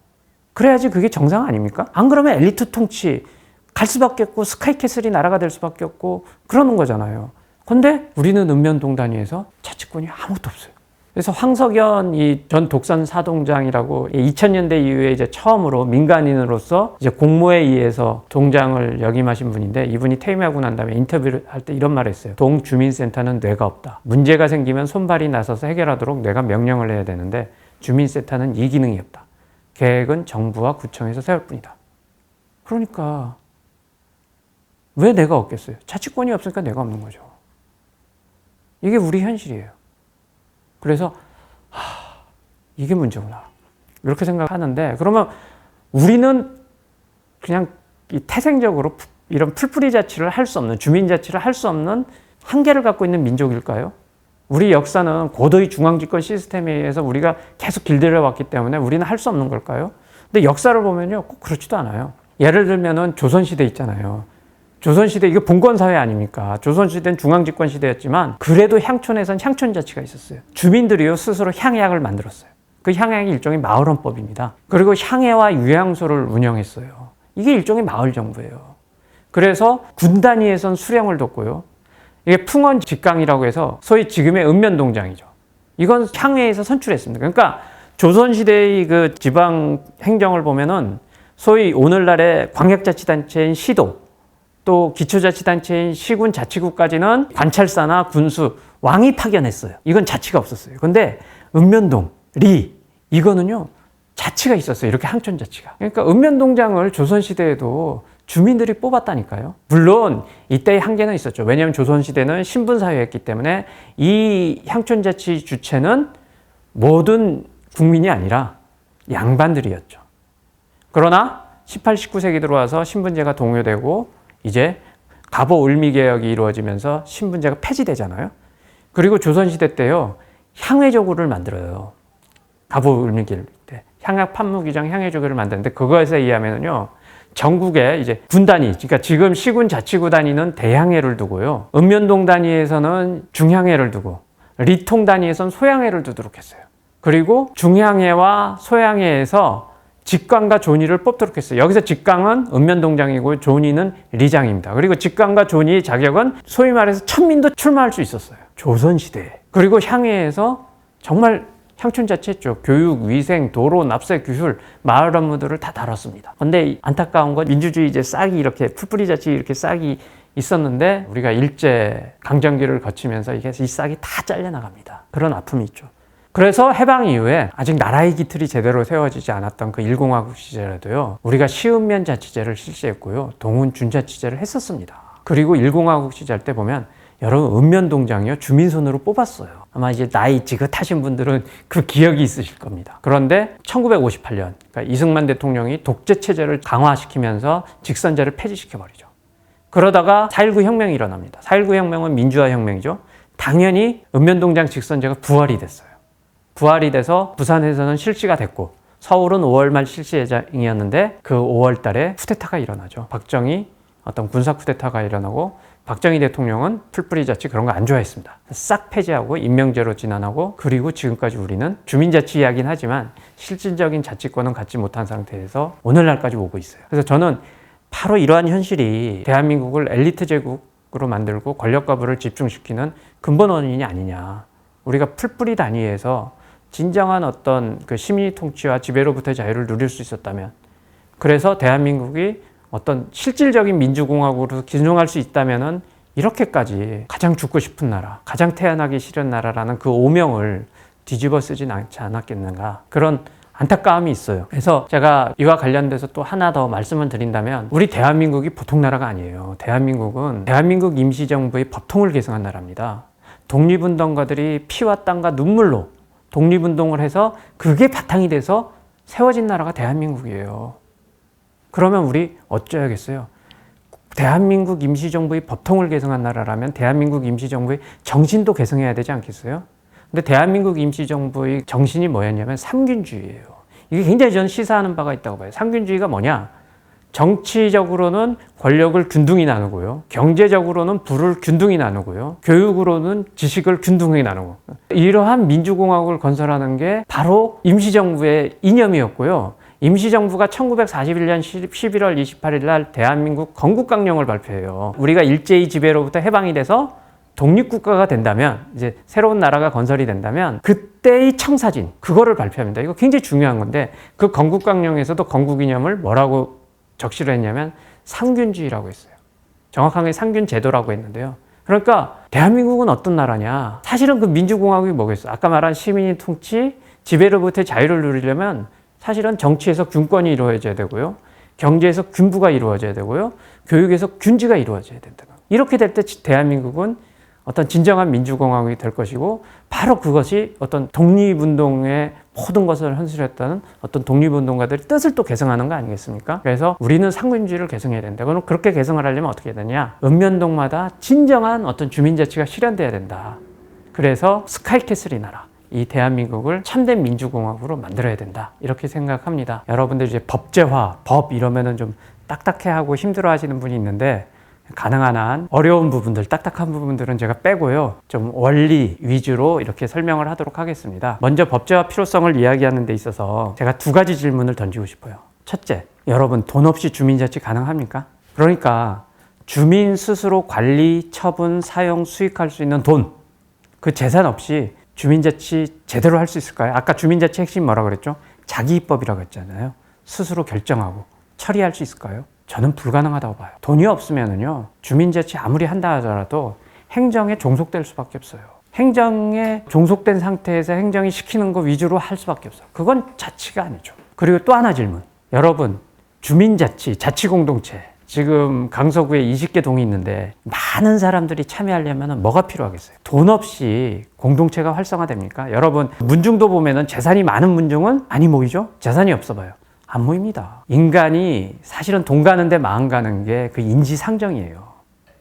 그래야지 그게 정상 아닙니까? 안 그러면 엘리트 통치 갈 수밖에 없고 스카이캐슬이 나라가 될 수밖에 없고 그러는 거잖아요. 근데 우리는 읍면동 단위에서 자치권이 아무것도 없어요. 그래서 황석연 이 전 독산 사동장이라고 2000년대 이후에 이제 처음으로 민간인으로서 이제 공모에 의해서 동장을 역임하신 분인데, 이분이 퇴임하고 난 다음에 인터뷰를 할 때 이런 말을 했어요. 동주민센터는 뇌가 없다. 문제가 생기면 손발이 나서서 해결하도록 내가 명령을 해야 되는데 주민센터는 이 기능이 없다. 계획은 정부와 구청에서 세울 뿐이다. 그러니까 왜 내가 없겠어요? 자치권이 없으니까 내가 없는 거죠. 이게 우리 현실이에요. 그래서 이게 문제구나 이렇게 생각하는데, 그러면 우리는 그냥 태생적으로 이런 풀뿌리 자치를 할 수 없는, 주민 자치를 할 수 없는 한계를 갖고 있는 민족일까요? 우리 역사는 고도의 중앙집권 시스템에 의해서 우리가 계속 길들여 왔기 때문에 우리는 할 수 없는 걸까요? 근데 역사를 보면요, 꼭 그렇지도 않아요. 예를 들면은 조선시대 있잖아요. 조선시대 이거 봉건사회 아닙니까? 조선시대는 중앙집권 시대였지만 그래도 향촌에선 향촌자치가 있었어요. 주민들이요 스스로 향약을 만들었어요. 그 향약이 일종의 마을헌법입니다. 그리고 향해와 유향소를 운영했어요. 이게 일종의 마을정부예요. 그래서 군 단위에선 수령을 뒀고요. 이게 풍원 직강이라고 해서 소위 지금의 읍면동장이죠. 이건 향해에서 선출했습니다. 그러니까 조선시대의 그 지방 행정을 보면은 소위 오늘날의 광역자치단체인 시도, 또 기초자치단체인 시군 자치구까지는 관찰사나 군수, 왕이 파견했어요. 이건 자치가 없었어요. 근데 읍면동, 리, 이거는요 자치가 있었어요. 이렇게 항촌자치가. 그러니까 읍면동장을 조선시대에도 주민들이 뽑았다니까요. 물론 이때의 한계는 있었죠. 왜냐하면 조선시대는 신분사회였기 때문에 이 향촌자치 주체는 모든 국민이 아니라 양반들이었죠. 그러나 18, 19세기 들어와서 신분제가 동요되고 이제 갑오 을미개혁이 이루어지면서 신분제가 폐지되잖아요. 그리고 조선시대 때요 향해조구를 만들어요. 갑오 을미개혁 때 향약 판무기장 향해조구를 만드는데, 그것에 의하면요 전국에 이제 군 단위, 그러니까 지금 시군 자치구 단위는 대향해를 두고요, 읍면동 단위에서는 중향해를 두고 리통 단위에서는 소향해를 두도록 했어요. 그리고 중향해와 소향해에서 직강과 존의를 뽑도록 했어요. 여기서 직강은 읍면동장이고 존의는 리장입니다. 그리고 직강과 존의의 자격은 소위 말해서 천민도 출마할 수 있었어요. 조선시대에. 그리고 향해에서 정말 향촌자치했죠. 교육, 위생, 도로, 납세, 규율, 마을 업무들을 다 다뤘습니다. 근데 안타까운 건 민주주의 이제 싹이 이렇게 풀뿌리 자치 이렇게 싹이 있었는데 우리가 일제 강점기를 거치면서 이 싹이 다 잘려나갑니다. 그런 아픔이 있죠. 그래서 해방 이후에 아직 나라의 기틀이 제대로 세워지지 않았던 그 1공화국 시절에도요, 우리가 시읍면 자치제를 실시했고요, 동훈 준자치제를 했었습니다. 그리고 1공화국 시절 때 보면 여러분 읍면동장이요 주민손으로 뽑았어요. 아마 이제 나이 지긋하신 분들은 그 기억이 있으실 겁니다. 그런데 1958년 그러니까 이승만 대통령이 독재체제를 강화시키면서 직선제를 폐지시켜버리죠. 그러다가 4.19 혁명이 일어납니다. 4.19 혁명은 민주화 혁명이죠. 당연히 읍면동장 직선제가 부활이 됐어요. 부활이 돼서 부산에서는 실시가 됐고 서울은 5월 말 실시 예정이었는데 그 5월 달에 쿠데타가 일어나죠. 박정희 어떤 군사 쿠데타가 일어나고 박정희 대통령은 풀뿌리 자치 그런 거 안 좋아했습니다. 싹 폐지하고 임명제로 진환하고, 그리고 지금까지 우리는 주민자치 이야기는 하지만 실질적인 자치권은 갖지 못한 상태에서 오늘날까지 오고 있어요. 그래서 저는 바로 이러한 현실이 대한민국을 엘리트 제국으로 만들고 권력가부를 집중시키는 근본 원인이 아니냐. 우리가 풀뿌리 단위에서 진정한 어떤 그 시민의 통치와 지배로부터의 자유를 누릴 수 있었다면, 그래서 대한민국이 어떤 실질적인 민주공화국으로 기능할 수 있다면은 이렇게까지 가장 죽고 싶은 나라, 가장 태어나기 싫은 나라라는 그 오명을 뒤집어 쓰진 않지 않았겠는가, 그런 안타까움이 있어요. 그래서 제가 이와 관련돼서 또 하나 더 말씀을 드린다면, 우리 대한민국이 보통 나라가 아니에요. 대한민국은 대한민국 임시정부의 법통을 계승한 나라입니다. 독립운동가들이 피와 땀과 눈물로 독립운동을 해서 그게 바탕이 돼서 세워진 나라가 대한민국이에요. 그러면 우리 어쩌야겠어요? 대한민국 임시정부의 법통을 계승한 나라라면 대한민국 임시정부의 정신도 계승해야 되지 않겠어요? 근데 대한민국 임시정부의 정신이 뭐였냐면 삼균주의예요. 이게 굉장히 저는 시사하는 바가 있다고 봐요. 삼균주의가 뭐냐? 정치적으로는 권력을 균등히 나누고요. 경제적으로는 부를 균등히 나누고요. 교육으로는 지식을 균등히 나누고. 이러한 민주공화국을 건설하는 게 바로 임시정부의 이념이었고요. 임시정부가 1941년 11월 28일 날 대한민국 건국강령을 발표해요. 우리가 일제히 지배로부터 해방이 돼서 독립국가가 된다면, 이제 새로운 나라가 건설이 된다면 그때의 청사진, 그거를 발표합니다. 이거 굉장히 중요한 건데, 그 건국강령에서도 건국이념을 뭐라고 적시를 했냐면 상균주의라고 했어요. 정확하게 상균제도라고 했는데요. 그러니까 대한민국은 어떤 나라냐, 사실은 그 민주공화국이 뭐겠어요? 아까 말한 시민의 통치, 지배로부터 자유를 누리려면 사실은 정치에서 균권이 이루어져야 되고요, 경제에서 균부가 이루어져야 되고요, 교육에서 균지가 이루어져야 된다. 이렇게 될 때 대한민국은 어떤 진정한 민주공화국이 될 것이고, 바로 그것이 어떤 독립운동의 모든 것을 헌신했다는 어떤 독립운동가들의 뜻을 또 개성하는 거 아니겠습니까? 그래서 우리는 상근주의를 개성해야 된다. 그럼 그렇게 개성을 하려면 어떻게 해야 되냐? 읍면동마다 진정한 어떤 주민자치가 실현돼야 된다. 그래서 스카이캐슬이 나라, 이 대한민국을 참된 민주공화국으로 만들어야 된다. 이렇게 생각합니다. 여러분들 이제 법제화, 법 이러면은 좀 딱딱해하고 힘들어 하시는 분이 있는데, 가능한 한 어려운 부분들, 딱딱한 부분들은 제가 빼고요, 좀 원리 위주로 이렇게 설명을 하도록 하겠습니다. 먼저 법제화 필요성을 이야기하는 데 있어서 제가 두 가지 질문을 던지고 싶어요. 첫째, 여러분 돈 없이 주민자치 가능합니까? 그러니까 주민 스스로 관리, 처분, 사용, 수익할 수 있는 돈, 그 재산 없이 주민자치 제대로 할 수 있을까요? 아까 주민자치 핵심 뭐라 그랬죠? 자기 입법이라고 했잖아요. 스스로 결정하고 처리할 수 있을까요? 저는 불가능하다고 봐요. 돈이 없으면은요, 주민자치 아무리 한다 하더라도 행정에 종속될 수밖에 없어요. 행정에 종속된 상태에서 행정이 시키는 거 위주로 할 수밖에 없어요. 그건 자치가 아니죠. 그리고 또 하나 질문. 여러분, 주민자치, 자치공동체, 지금 강서구에 20개 동이 있는데 많은 사람들이 참여하려면 뭐가 필요하겠어요? 돈 없이 공동체가 활성화됩니까? 여러분, 문중도 보면은 재산이 많은 문중은 많이 모이죠? 재산이 없어 봐요. 안 모입니다. 인간이 사실은 돈 가는데 마음 가는 게 그 인지상정이에요.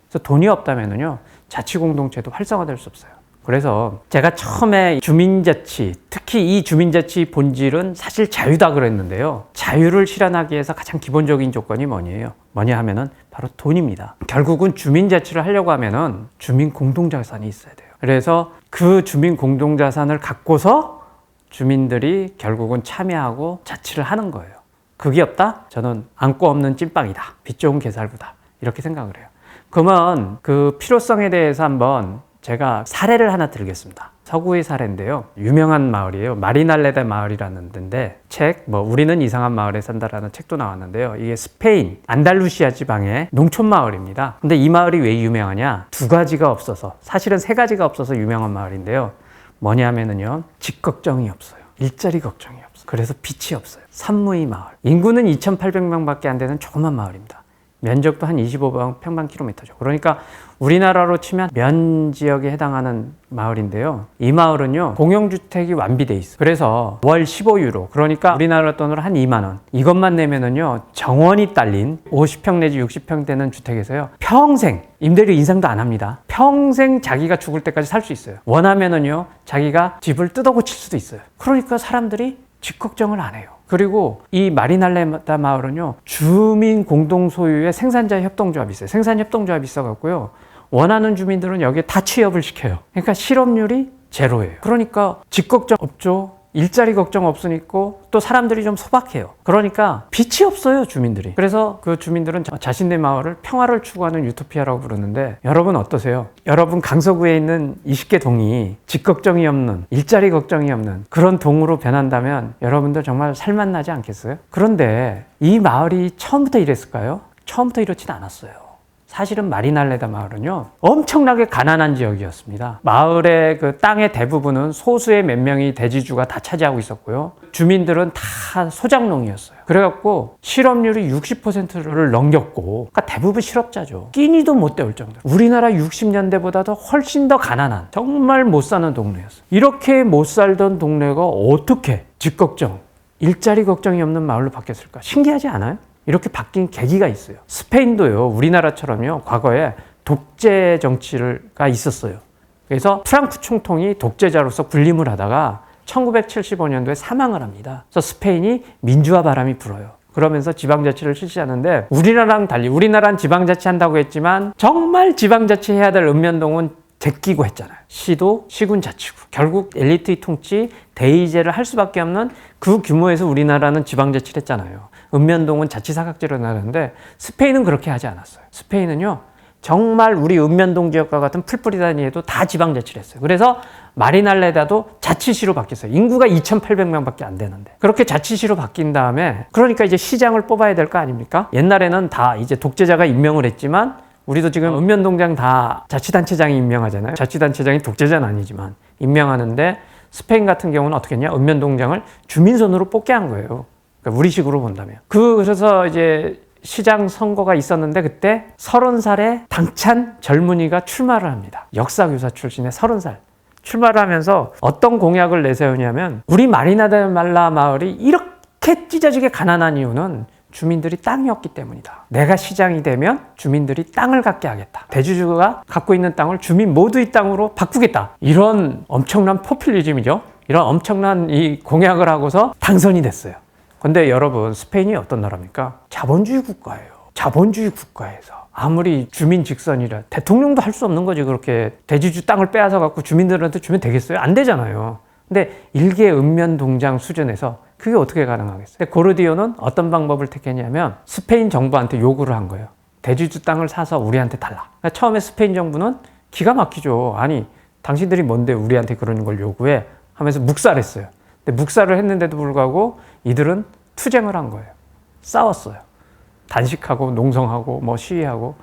그래서 돈이 없다면은요, 자치공동체도 활성화될 수 없어요. 그래서 제가 처음에 주민자치, 특히 이 주민자치 본질은 사실 자유다 그랬는데요. 자유를 실현하기 위해서 가장 기본적인 조건이 뭐냐 하면은 바로 돈입니다. 결국은 주민자치를 하려고 하면은 주민공동자산이 있어야 돼요. 그래서 그 주민공동자산을 갖고서 주민들이 결국은 참여하고 자치를 하는 거예요. 그게 없다? 저는 안고 없는 찐빵이다. 빚 좋은 개살구다. 이렇게 생각을 해요. 그러면 그 필요성에 대해서 한번 제가 사례를 하나 들겠습니다. 서구의 사례인데요. 유명한 마을이에요. 마리날레다 마을이라는 데인데, 우리는 이상한 마을에 산다라는 책도 나왔는데요. 이게 스페인 안달루시아 지방의 농촌 마을입니다. 근데 이 마을이 왜 유명하냐? 두 가지가 없어서, 사실은 세 가지가 없어서 유명한 마을인데요. 뭐냐면은요, 집 걱정이 없어요. 일자리 걱정이 없어요. 그래서 빚이 없어요. 산무이 마을. 인구는 2,800명밖에 안 되는 조그만 마을입니다. 면적도 한 25평방킬로미터죠. 그러니까 우리나라로 치면 면지역에 해당하는 마을인데요. 이 마을은요, 공용주택이 완비돼 있어요. 그래서 월 15유로, 그러니까 우리나라 돈으로 한 2만 원. 이것만 내면은요, 정원이 딸린 50평 내지 60평 되는 주택에서요, 평생 임대료 인상도 안 합니다. 평생 자기가 죽을 때까지 살 수 있어요. 원하면은요, 자기가 집을 뜯어 고칠 수도 있어요. 그러니까 사람들이 집 걱정을 안 해요. 그리고 이 마리날레다 마을은요, 주민 공동 소유의 생산자 협동조합이 있어요. 생산 협동조합이 있어갖고요, 원하는 주민들은 여기에 다 취업을 시켜요. 그러니까 실업률이 제로예요. 그러니까 집 걱정 없죠. 일자리 걱정 없으니까 또 사람들이 좀 소박해요. 그러니까 빚이 없어요, 주민들이. 그래서 그 주민들은 자신의 마을을 평화를 추구하는 유토피아라고 부르는데, 여러분 어떠세요? 여러분 강서구에 있는 20개 동이 집 걱정이 없는, 일자리 걱정이 없는 그런 동으로 변한다면 여러분들 정말 살맛나지 않겠어요? 그런데 이 마을이 처음부터 이랬을까요? 처음부터 이렇지는 않았어요. 사실은 마리날레다 마을은요, 엄청나게 가난한 지역이었습니다. 마을의 그 땅의 대부분은 소수의 몇 명의 대지주가 다 차지하고 있었고요. 주민들은 다 소작농이었어요. 그래갖고 실업률이 60%를 넘겼고, 그러니까 대부분 실업자죠. 끼니도 못 때울 정도로. 우리나라 60년대보다도 훨씬 더 가난한, 정말 못 사는 동네였어요. 이렇게 못 살던 동네가 어떻게 집 걱정, 일자리 걱정이 없는 마을로 바뀌었을까? 신기하지 않아요? 이렇게 바뀐 계기가 있어요. 스페인도요, 우리나라처럼요, 과거에 독재 정치가 있었어요. 그래서 프랑크 총통이 독재자로서 군림을 하다가 1975년도에 사망을 합니다. 그래서 스페인이 민주화 바람이 불어요. 그러면서 지방자치를 실시하는데 우리나라랑 달리 우리나라는 지방자치 한다고 했지만 정말 지방자치 해야 될 읍면동은 제끼고 했잖아요. 시도 시군자치구. 결국 엘리트의 통치 대의제를 할 수밖에 없는 그 규모에서 우리나라는 지방자치를 했잖아요. 읍면동은 자치사각지로 나는데 스페인은 그렇게 하지 않았어요. 스페인은요 정말 우리 읍면동 지역과 같은 풀뿌리 단위에도 다 지방자치를 했어요. 그래서 마리날레다도 자치시로 바뀌었어요. 인구가 2,800명밖에 안 되는데. 그렇게 자치시로 바뀐 다음에 그러니까 이제 시장을 뽑아야 될 거 아닙니까? 옛날에는 다 이제 독재자가 임명을 했지만 우리도 지금 읍면동장 다 자치단체장이 임명하잖아요. 자치단체장이 독재자는 아니지만 임명하는데 스페인 같은 경우는 어떻게 했냐? 읍면동장을 주민선으로 뽑게 한 거예요. 그러니까 우리식으로 본다면. 그래서 이제 시장 선거가 있었는데 그때 30살의 당찬 젊은이가 출마를 합니다. 역사교사 출신의 30살. 출마를 하면서 어떤 공약을 내세우냐면 우리 마리나델말라 마을이 이렇게 찢어지게 가난한 이유는 주민들이 땅이 없기 때문이다. 내가 시장이 되면 주민들이 땅을 갖게 하겠다. 대주주가 갖고 있는 땅을 주민 모두의 땅으로 바꾸겠다. 이런 엄청난 포퓰리즘이죠. 이런 엄청난 이 공약을 하고서 당선이 됐어요. 근데 여러분 스페인이 어떤 나라입니까? 자본주의 국가예요. 자본주의 국가에서 아무리 주민 직선이라 대통령도 할 수 없는 거지. 그렇게 대주주 땅을 빼앗아 갖고 주민들한테 주면 되겠어요? 안 되잖아요. 근데 일개 읍면동장 수준에서 그게 어떻게 가능하겠어요? 근데 고르디오는 어떤 방법을 택했냐면 스페인 정부한테 요구를 한 거예요. 대주주 땅을 사서 우리한테 달라. 그러니까 처음에 스페인 정부는 기가 막히죠. 아니 당신들이 뭔데 우리한테 그런 걸 요구해? 하면서 묵살했어요. 근데 묵살을 했는데도 불구하고 이들은 투쟁을 한 거예요. 싸웠어요. 단식하고 농성하고 뭐 시위하고.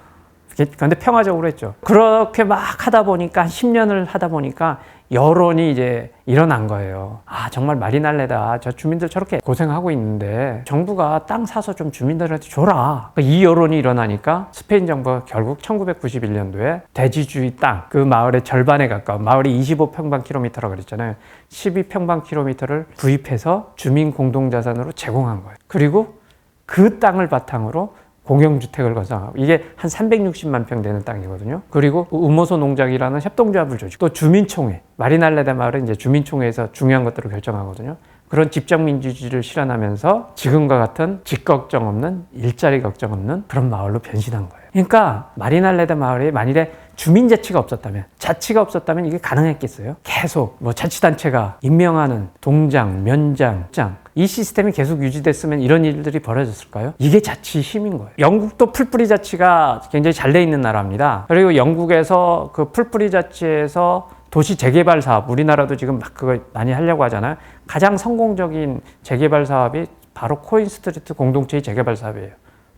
근데 평화적으로 했죠. 그렇게 막 하다 보니까 10년을 하다 보니까 여론이 이제 일어난 거예요. 아 정말 마리날레다. 저 주민들 저렇게 고생하고 있는데 정부가 땅 사서 좀 주민들한테 줘라. 이 여론이 일어나니까 스페인 정부가 결국 1991년도에 대지주의 땅, 그 마을의 절반에 가까운, 마을이 25평방킬로미터라고 그랬잖아요. 12평방킬로미터를 구입해서 주민 공동자산으로 제공한 거예요. 그리고 그 땅을 바탕으로 공영주택을 건설하고, 이게 한 360만 평 되는 땅이거든요. 그리고 우모소 농장이라는 협동조합을 조직, 또 주민총회, 마리날레다 마을은 이제 주민총회에서 중요한 것들을 결정하거든요. 그런 집정민주주의를 실현하면서 지금과 같은 집 걱정 없는, 일자리 걱정 없는 그런 마을로 변신한 거예요. 그러니까 마리날레다 마을에 만일에 주민자치가 없었다면, 자치가 없었다면 이게 가능했겠어요? 계속 뭐 자치단체가 임명하는 동장, 면장, 장, 이 시스템이 계속 유지됐으면 이런 일들이 벌어졌을까요? 이게 자치의 힘인 거예요. 영국도 풀뿌리 자치가 굉장히 잘 돼 있는 나라입니다. 그리고 영국에서 그 풀뿌리 자치에서 도시 재개발 사업, 우리나라도 지금 막 그거 많이 하려고 하잖아요. 가장 성공적인 재개발 사업이 바로 코인 스트리트 공동체의 재개발 사업이에요.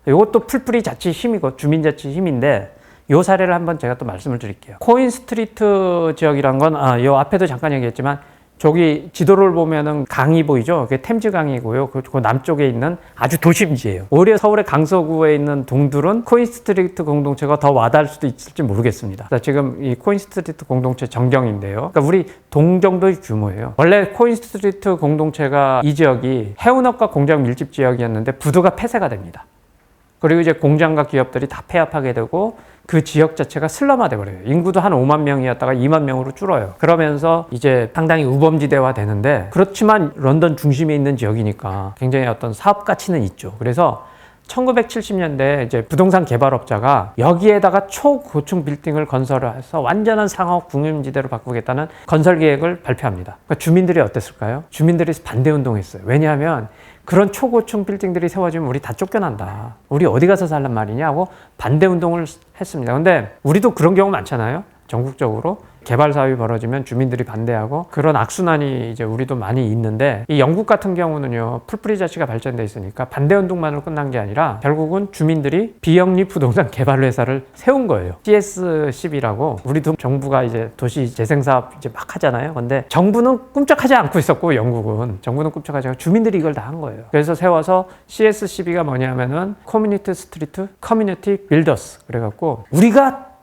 이것도 풀뿌리 자치 힘이고 주민자치 힘인데, 이 사례를 한번 제가 또 말씀을 드릴게요. 코인 스트리트 지역이란 건, 이 앞에도 잠깐 얘기했지만, 저기 지도를 보면은 강이 보이죠? 그게 템즈 강이고요. 그 남쪽에 있는 아주 도심지예요. 오히려 서울의 강서구에 있는 동들은 코인 스트리트 공동체가 더 와닿을 수도 있을지 모르겠습니다. 지금 이 코인 스트리트 공동체 전경인데요. 그러니까 우리 동 정도의 규모예요. 원래 코인 스트리트 공동체가 이 지역이 해운업과 공장 밀집 지역이었는데 부두가 폐쇄가 됩니다. 그리고 이제 공장과 기업들이 다 폐업하게 되고 그 지역 자체가 슬럼화돼 버려요. 인구도 한 5만 명이었다가 2만 명으로 줄어요. 그러면서 이제 상당히 우범지대화 되는데, 그렇지만 런던 중심에 있는 지역이니까 굉장히 어떤 사업 가치는 있죠. 그래서 1970년대 이제 부동산 개발업자가 여기에다가 초고층 빌딩을 건설해서 완전한 상업 궁림지대로 바꾸겠다는 건설 계획을 발표합니다. 그러니까 주민들이 어땠을까요? 주민들이 반대 운동했어요. 왜냐하면 그런 초고층 빌딩들이 세워지면 우리 다 쫓겨난다. 우리 어디 가서 살란 말이냐 하고 반대 운동을 했습니다. 근데 우리도 그런 경우 많잖아요. 전국적으로 개발 사업이 벌어지면 주민들이 반대하고 그런 악순환이 이제 우리도 많이 있는데, 이 영국 같은 경우는요, 풀뿌리 자치가 발전돼 있으니까 반대 운동만으로 끝난 게 아니라 결국은 주민들이 비영리 부동산 개발 회사를 세운 거예요. CS10이라고. 우리도 정부가 이제 도시 재생 사업 이제 막 하잖아요. 근데 정부는 꿈쩍하지 않고 있었고, 영국은 정부는 꿈쩍하지 않고 주민들이 이걸 다 한 거예요. 그래서 세워서 CS12가 뭐냐면은 커뮤니티 스트리트 커뮤니티 빌더스, 그래갖고 우리가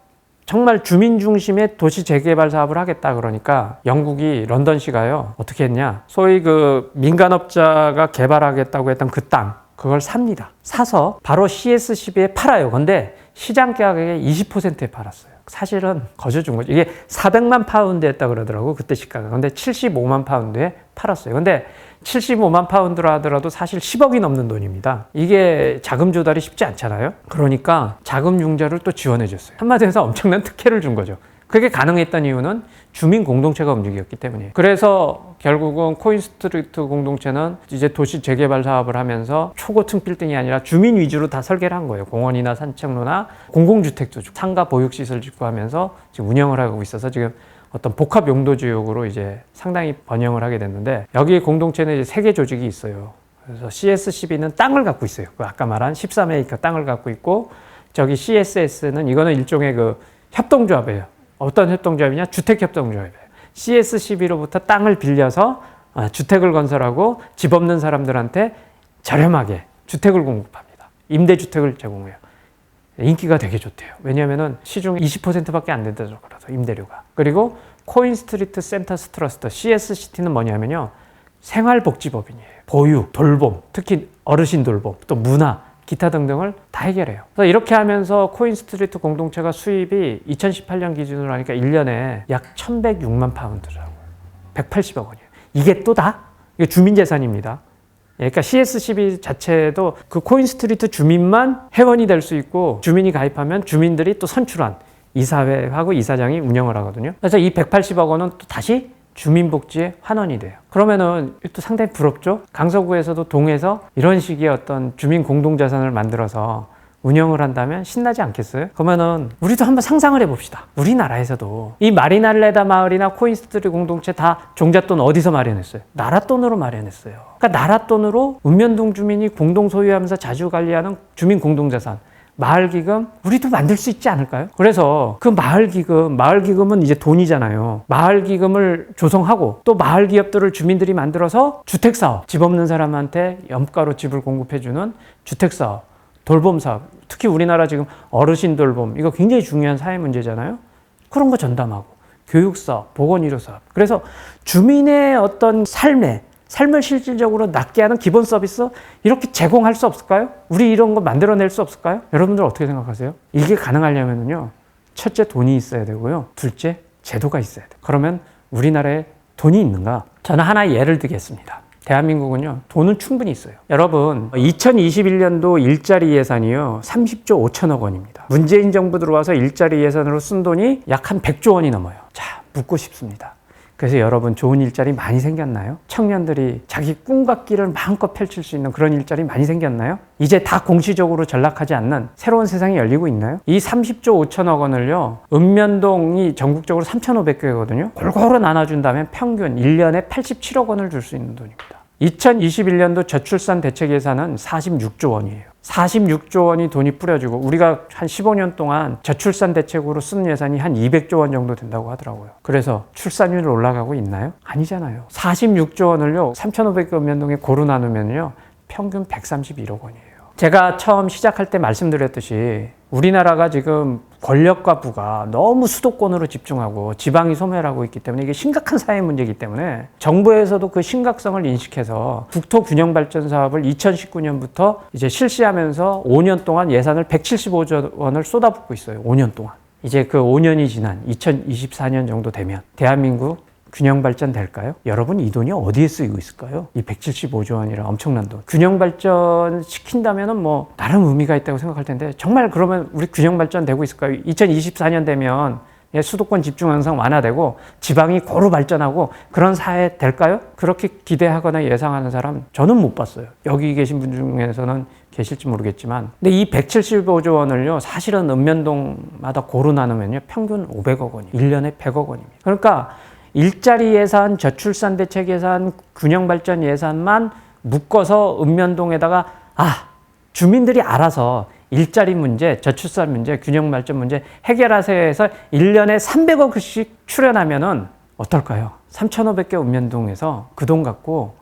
정말 주민 중심의 도시 재개발 사업을 하겠다. 그러니까 영국이 런던시가요, 어떻게 했냐, 소위 그 민간업자가 개발하겠다고 했던 그 땅, 그걸 삽니다. 사서 바로 CS12에 팔아요. 근데 시장 가격의 20%에 팔았어요. 사실은 거저 준 거죠. 이게 400만 파운드였다 그러더라고, 그때 시가가. 근데 75만 파운드에 팔았어요. 근데 75만 파운드라 하더라도 사실 10억이 넘는 돈입니다. 이게 자금 조달이 쉽지 않잖아요. 그러니까 자금 융자를 또 지원해 줬어요. 한마디로 해서 엄청난 특혜를 준 거죠. 그게 가능했던 이유는 주민 공동체가 움직였기 때문이에요. 그래서 결국은 코인스트리트 공동체는 이제 도시 재개발 사업을 하면서 초고층 빌딩이 아니라 주민 위주로 다 설계를 한 거예요. 공원이나 산책로나 공공주택도 짓고 상가 보육시설 짓고 하면서 지금 운영을 하고 있어서 지금 어떤 복합 용도 지역으로 이제 상당히 번영을 하게 됐는데, 여기 공동체는 이제 3개 조직이 있어요. 그래서 CS12는 땅을 갖고 있어요. 그 아까 말한 13에이커 땅을 갖고 있고, 저기 CSS는 이거는 일종의 그 협동조합이에요. 어떤 협동조합이냐? 주택협동조합이에요. CS12로부터 땅을 빌려서 주택을 건설하고 집 없는 사람들한테 저렴하게 주택을 공급합니다. 임대주택을 제공해요. 인기가 되게 좋대요. 왜냐하면 시중 20%밖에 안 된다고 그래서 임대료가. 그리고 코인스트리트 센터스 트러스트 CSCT는 뭐냐면요, 생활복지법인이에요. 보육, 돌봄, 특히 어르신 돌봄, 또 문화, 기타 등등을 다 해결해요. 그래서 이렇게 하면서 코인스트리트 공동체가 수입이 2018년 기준으로 하니까 1년에 약 1106만 파운드라고요. 180억 원이에요. 이게 또 다 이게 주민재산입니다. 그러니까 CS12 자체도 그 코인스트리트 주민만 회원이 될 수 있고, 주민이 가입하면 주민들이 또 선출한 이사회하고 이사장이 운영을 하거든요. 그래서 이 180억 원은 또 다시 주민복지에 환원이 돼요. 그러면은 또 상당히 부럽죠? 강서구에서도 동에서 이런 식의 어떤 주민 공동자산을 만들어서 운영을 한다면 신나지 않겠어요? 그러면은 우리도 한번 상상을 해봅시다. 우리나라에서도 이 마리날레다 마을이나 코인스트리트 공동체 다 종잣돈 어디서 마련했어요? 나라 돈으로 마련했어요. 그러니까 나라 돈으로 읍면동 주민이 공동 소유하면서 자주 관리하는 주민 공동자산, 마을기금, 우리도 만들 수 있지 않을까요? 그래서 그 마을기금은 이제 돈이잖아요. 마을기금을 조성하고 또 마을기업들을 주민들이 만들어서 주택사업, 집 없는 사람한테 염가로 집을 공급해주는 주택사업, 돌봄사업, 특히 우리나라 지금 어르신 돌봄, 이거 굉장히 중요한 사회 문제잖아요. 그런 거 전담하고, 교육사업, 보건의료사업. 그래서 주민의 어떤 삶을 실질적으로 낫게 하는 기본 서비스, 이렇게 제공할 수 없을까요? 우리 이런 거 만들어낼 수 없을까요? 여러분들 어떻게 생각하세요? 이게 가능하려면요, 첫째 돈이 있어야 되고요, 둘째 제도가 있어야 돼요. 그러면 우리나라에 돈이 있는가? 저는 하나의 예를 들겠습니다. 대한민국은요, 돈은 충분히 있어요. 여러분, 2021년도 일자리 예산이요 30조 5천억 원입니다. 문재인 정부 들어와서 일자리 예산으로 쓴 돈이 약 한 100조 원이 넘어요. 자, 묻고 싶습니다. 그래서 여러분, 좋은 일자리 많이 생겼나요? 청년들이 자기 꿈과 끼를 마음껏 펼칠 수 있는 그런 일자리 많이 생겼나요? 이제 다 공시적으로 전락하지 않는 새로운 세상이 열리고 있나요? 이 30조 5천억 원을요, 읍면동이 전국적으로 3,500개거든요. 골고루 나눠준다면 평균 1년에 87억 원을 줄 수 있는 돈입니다. 2021년도 저출산 대책 예산은 46조 원이에요. 46조 원이 돈이 뿌려지고, 우리가 한 15년 동안 저출산 대책으로 쓴 예산이 한 200조 원 정도 된다고 하더라고요. 그래서 출산율이 올라가고 있나요? 아니잖아요. 46조 원을요 3,500개 읍면동에 고루 나누면요 평균 131억 원이에요. 제가 처음 시작할 때 말씀드렸듯이 우리나라가 지금 권력과 부가 너무 수도권으로 집중하고 지방이 소멸하고 있기 때문에 이게 심각한 사회 문제이기 때문에 정부에서도 그 심각성을 인식해서 국토균형발전 사업을 2019년부터 이제 실시하면서 5년 동안 예산을 175조 원을 쏟아붓고 있어요. 5년 동안. 이제 그 5년이 지난 2024년 정도 되면 대한민국 균형 발전 될까요? 여러분, 이 돈이 어디에 쓰이고 있을까요? 이 175조 원이라 엄청난 돈. 균형 발전 시킨다면은 뭐 나름 의미가 있다고 생각할 텐데, 정말 그러면 우리 균형 발전 되고 있을까요? 2024년 되면 수도권 집중 현상 완화되고 지방이 고루 발전하고 그런 사회 될까요? 그렇게 기대하거나 예상하는 사람 저는 못 봤어요. 여기 계신 분 중에서는 계실지 모르겠지만. 근데 이 175조 원을요 사실은 읍면동마다 고루 나누면요 평균 500억 원이 1년에 100억 원입니다. 그러니까 일자리 예산, 저출산 대책 예산, 균형발전 예산만 묶어서 읍면동에다가 주민들이 알아서 일자리 문제, 저출산 문제, 균형발전 문제 해결하세요 해서 1년에 300억씩 출연하면은 어떨까요? 3,500개 읍면동에서 그 돈 갖고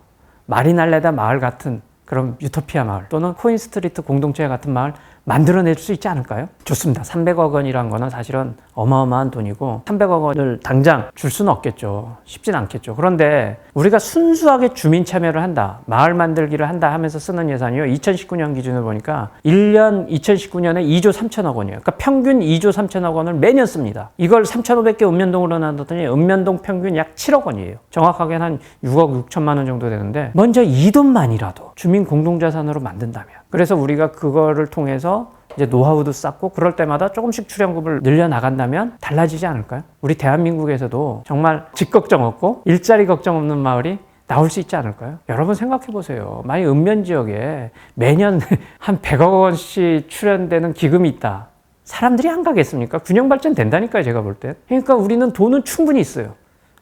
마리날레다 마을 같은 그런 유토피아 마을 또는 코인스트리트 공동체 같은 마을 만들어낼 수 있지 않을까요? 좋습니다. 300억 원이란 거는 사실은 어마어마한 돈이고 300억 원을 당장 줄 수는 없겠죠. 쉽진 않겠죠. 그런데 우리가 순수하게 주민 참여를 한다, 마을 만들기를 한다 하면서 쓰는 예산이요, 2019년 기준으로 보니까 2019년에 2조 3천억 원이에요. 그러니까 평균 2조 3천억 원을 매년 씁니다. 이걸 3,500개 읍면동으로 나눴더니 읍면동 평균 약 7억 원이에요. 정확하게는 한 6억 6천만 원 정도 되는데, 먼저 이 돈만이라도 주민 공동자산으로 만든다면, 그래서 우리가 그거를 통해서 이제 노하우도 쌓고 그럴 때마다 조금씩 출연금을 늘려나간다면 달라지지 않을까요? 우리 대한민국에서도 정말 집 걱정 없고 일자리 걱정 없는 마을이 나올 수 있지 않을까요? 여러분 생각해 보세요. 만약 읍면 지역에 매년 한 100억 원씩 출연되는 기금이 있다. 사람들이 안 가겠습니까? 균형 발전 된다니까요, 제가 볼 때. 그러니까 우리는 돈은 충분히 있어요.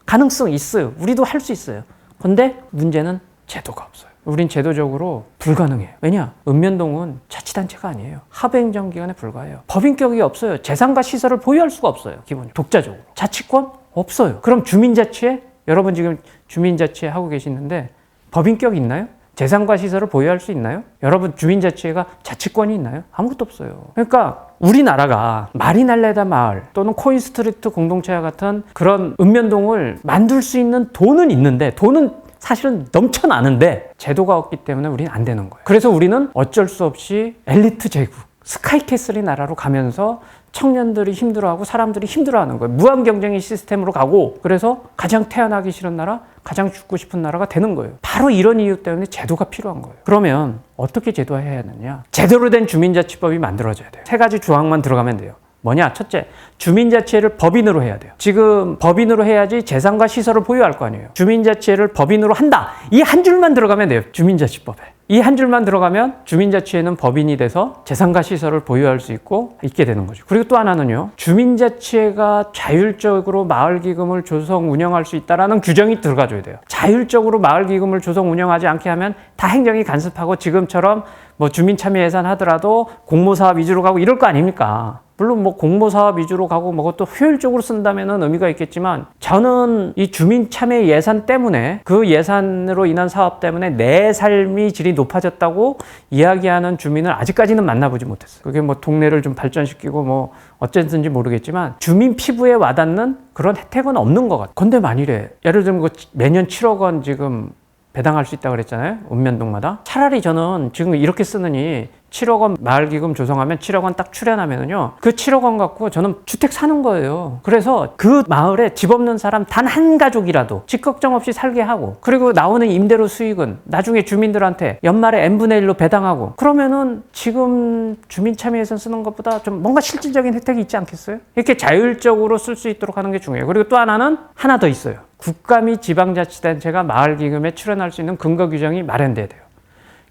가능성 있어요. 우리도 할 수 있어요. 근데 문제는 제도가 없어요. 우린 제도적으로 불가능해요. 왜냐? 읍면동은 자치단체가 아니에요. 하부행정기관에 불과해요. 법인격이 없어요. 재산과 시설을 보유할 수가 없어요. 기본적으로. 독자적으로. 자치권? 없어요. 그럼 주민자치에? 여러분 지금 주민자치에 하고 계시는데 법인격이 있나요? 재산과 시설을 보유할 수 있나요? 여러분 주민자치회가 자치권이 있나요? 아무것도 없어요. 그러니까 우리나라가 마리날레다 마을 또는 코인스트리트 공동체와 같은 그런 읍면동을 만들 수 있는 돈은 있는데, 돈은 사실은 넘쳐나는데 제도가 없기 때문에 우리는 안 되는 거예요. 그래서 우리는 어쩔 수 없이 엘리트 제국, 스카이캐슬의 나라로 가면서 청년들이 힘들어하고 사람들이 힘들어하는 거예요. 무한 경쟁의 시스템으로 가고, 그래서 가장 태어나기 싫은 나라, 가장 죽고 싶은 나라가 되는 거예요. 바로 이런 이유 때문에 제도가 필요한 거예요. 그러면 어떻게 제도화해야 하느냐? 제대로 된 주민자치법이 만들어져야 돼요. 3가지 조항만 들어가면 돼요. 뭐냐? 첫째, 주민자치회를 법인으로 해야 돼요. 지금 법인으로 해야지 재산과 시설을 보유할 거 아니에요. 주민자치회를 법인으로 한다. 이 한 줄만 들어가면 돼요. 주민자치법에. 이 한 줄만 들어가면 주민자치회는 법인이 돼서 재산과 시설을 보유할 수 있게 되는 거죠. 그리고 또 하나는요, 주민자치회가 자율적으로 마을기금을 조성 운영할 수 있다는 규정이 들어가줘야 돼요. 자율적으로 마을기금을 조성 운영하지 않게 하면 다 행정이 간섭하고 지금처럼 뭐 주민참여 예산 하더라도 공모사업 위주로 가고 이럴 거 아닙니까? 물론 뭐 공모사업 위주로 가고 뭐 그것도 효율적으로 쓴다면은 의미가 있겠지만, 저는 이 주민참여 예산 때문에, 그 예산으로 인한 사업 때문에 내 삶이 질이 높아졌다고 이야기하는 주민을 아직까지는 만나보지 못했어요. 그게 뭐 동네를 좀 발전시키고 뭐 어쨌든지 모르겠지만 주민 피부에 와닿는 그런 혜택은 없는 것 같아요. 근데 만일에 예를 들면 그 매년 7억 원 지금 배당할 수 있다고 그랬잖아요. 읍면동마다. 차라리 저는 지금 이렇게 쓰느니 7억 원 마을기금 조성하면 7억 원 딱 출연하면은요, 그 7억 원 갖고 저는 주택 사는 거예요. 그래서 그 마을에 집 없는 사람 단 한 가족이라도 집 걱정 없이 살게 하고, 그리고 나오는 임대료 수익은 나중에 주민들한테 연말에 n분의 1로 배당하고, 그러면은 지금 주민참여예산 쓰는 것보다 좀 뭔가 실질적인 혜택이 있지 않겠어요? 이렇게 자율적으로 쓸 수 있도록 하는 게 중요해요. 그리고 또 하나는 하나 더 있어요. 국가 및 지방자치단체가 마을기금에 출연할 수 있는 근거 규정이 마련돼야 돼요.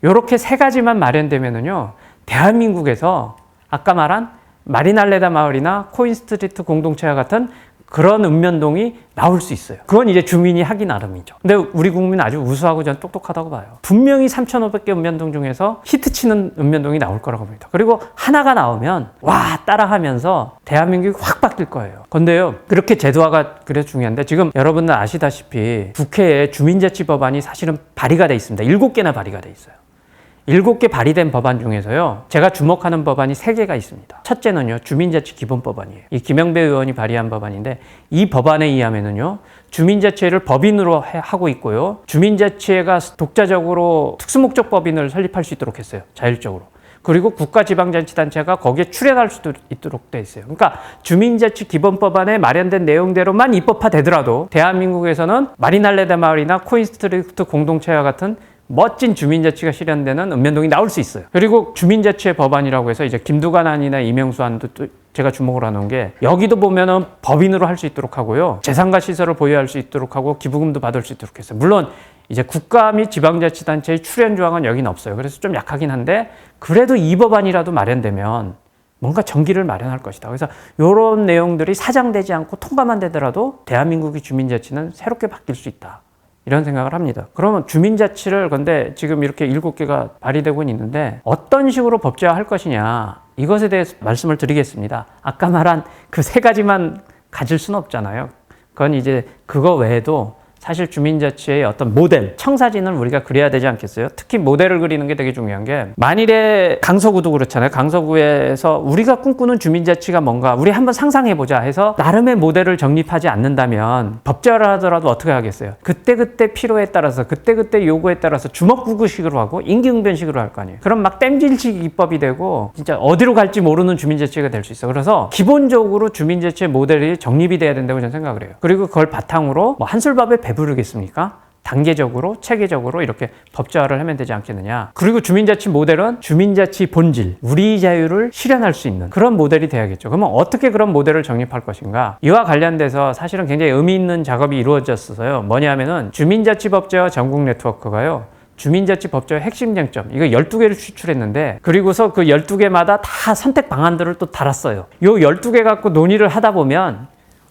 이렇게 3가지만 마련되면은요, 대한민국에서 아까 말한 마리날레다 마을이나 코인스트리트 공동체와 같은 그런 읍면동이 나올 수 있어요. 그건 이제 주민이 하기 나름이죠. 근데 우리 국민은 아주 우수하고 전 똑똑하다고 봐요. 분명히 3,500개 읍면동 중에서 히트치는 읍면동이 나올 거라고 봅니다. 그리고 하나가 나오면 와 따라하면서 대한민국이 확 바뀔 거예요. 근데요, 그렇게 제도화가 그래서 중요한데, 지금 여러분들 아시다시피 국회에 주민자치 법안이 사실은 발의가 돼 있습니다. 7개나 발의가 돼 있어요. 7개 발의된 법안 중에서요, 제가 주목하는 법안이 3개가 있습니다. 첫째는요, 주민자치 기본법안이에요. 이 김영배 의원이 발의한 법안인데, 이 법안에 의하면은요, 주민자치회를 법인으로 하고 있고요, 주민자치회가 독자적으로 특수목적 법인을 설립할 수 있도록 했어요. 자율적으로. 그리고 국가지방자치단체가 거기에 출연할 수 있도록 돼 있어요. 그러니까 주민자치 기본법안에 마련된 내용대로만 입법화되더라도 대한민국에서는 마리날레다 마을이나 코인스트리트 공동체와 같은 멋진 주민자치가 실현되는 읍면동이 나올 수 있어요. 그리고 주민자치의 법안이라고 해서 이제 김두관 안이나 이명수 안도 또 제가 주목을 하는 게, 여기도 보면은 법인으로 할 수 있도록 하고요, 재산과 시설을 보유할 수 있도록 하고 기부금도 받을 수 있도록 했어요. 물론 이제 국가 및 지방자치단체의 출연 조항은 여기는 없어요. 그래서 좀 약하긴 한데, 그래도 이 법안이라도 마련되면 뭔가 전기를 마련할 것이다. 그래서 이런 내용들이 사장되지 않고 통과만 되더라도 대한민국의 주민자치는 새롭게 바뀔 수 있다. 이런 생각을 합니다. 그러면 주민자치를 근데 지금 이렇게 7개가 발의되고 있는데 어떤 식으로 법제화할 것이냐, 이것에 대해서 말씀을 드리겠습니다. 아까 말한 그 3가지만 가질 수는 없잖아요. 그건 이제 그거 외에도 사실 주민자치의 어떤 모델, 청사진을 우리가 그려야 되지 않겠어요? 특히 모델을 그리는 게 되게 중요한 게, 만일에 강서구도 그렇잖아요. 강서구에서 우리가 꿈꾸는 주민자치가 뭔가 우리 한번 상상해보자 해서 나름의 모델을 정립하지 않는다면 법제화를 하더라도 어떻게 하겠어요? 그때그때 필요에 따라서 그때그때 요구에 따라서 주먹구구식으로 하고 임기응변식으로 할 거 아니에요. 그럼 막 땜질식 입법이 되고 진짜 어디로 갈지 모르는 주민자치가 될 수 있어. 그래서 기본적으로 주민자치의 모델이 정립이 돼야 된다고 저는 생각을 해요. 그리고 그걸 바탕으로 뭐 한술밥에 배부르겠습니까? 단계적으로, 체계적으로 이렇게 법제화를 하면 되지 않겠느냐. 그리고 주민자치 모델은 주민자치 본질, 우리 자유를 실현할 수 있는 그런 모델이 돼야겠죠. 그러면 어떻게 그런 모델을 정립할 것인가? 이와 관련돼서 사실은 굉장히 의미 있는 작업이 이루어졌어요. 뭐냐면은 주민자치법제화 전국 네트워크가요, 주민자치 법제화 핵심 쟁점, 이거 12개를 추출했는데, 그리고서 그 12개마다 다 선택 방안들을 또 달았어요. 요 12개 갖고 논의를 하다 보면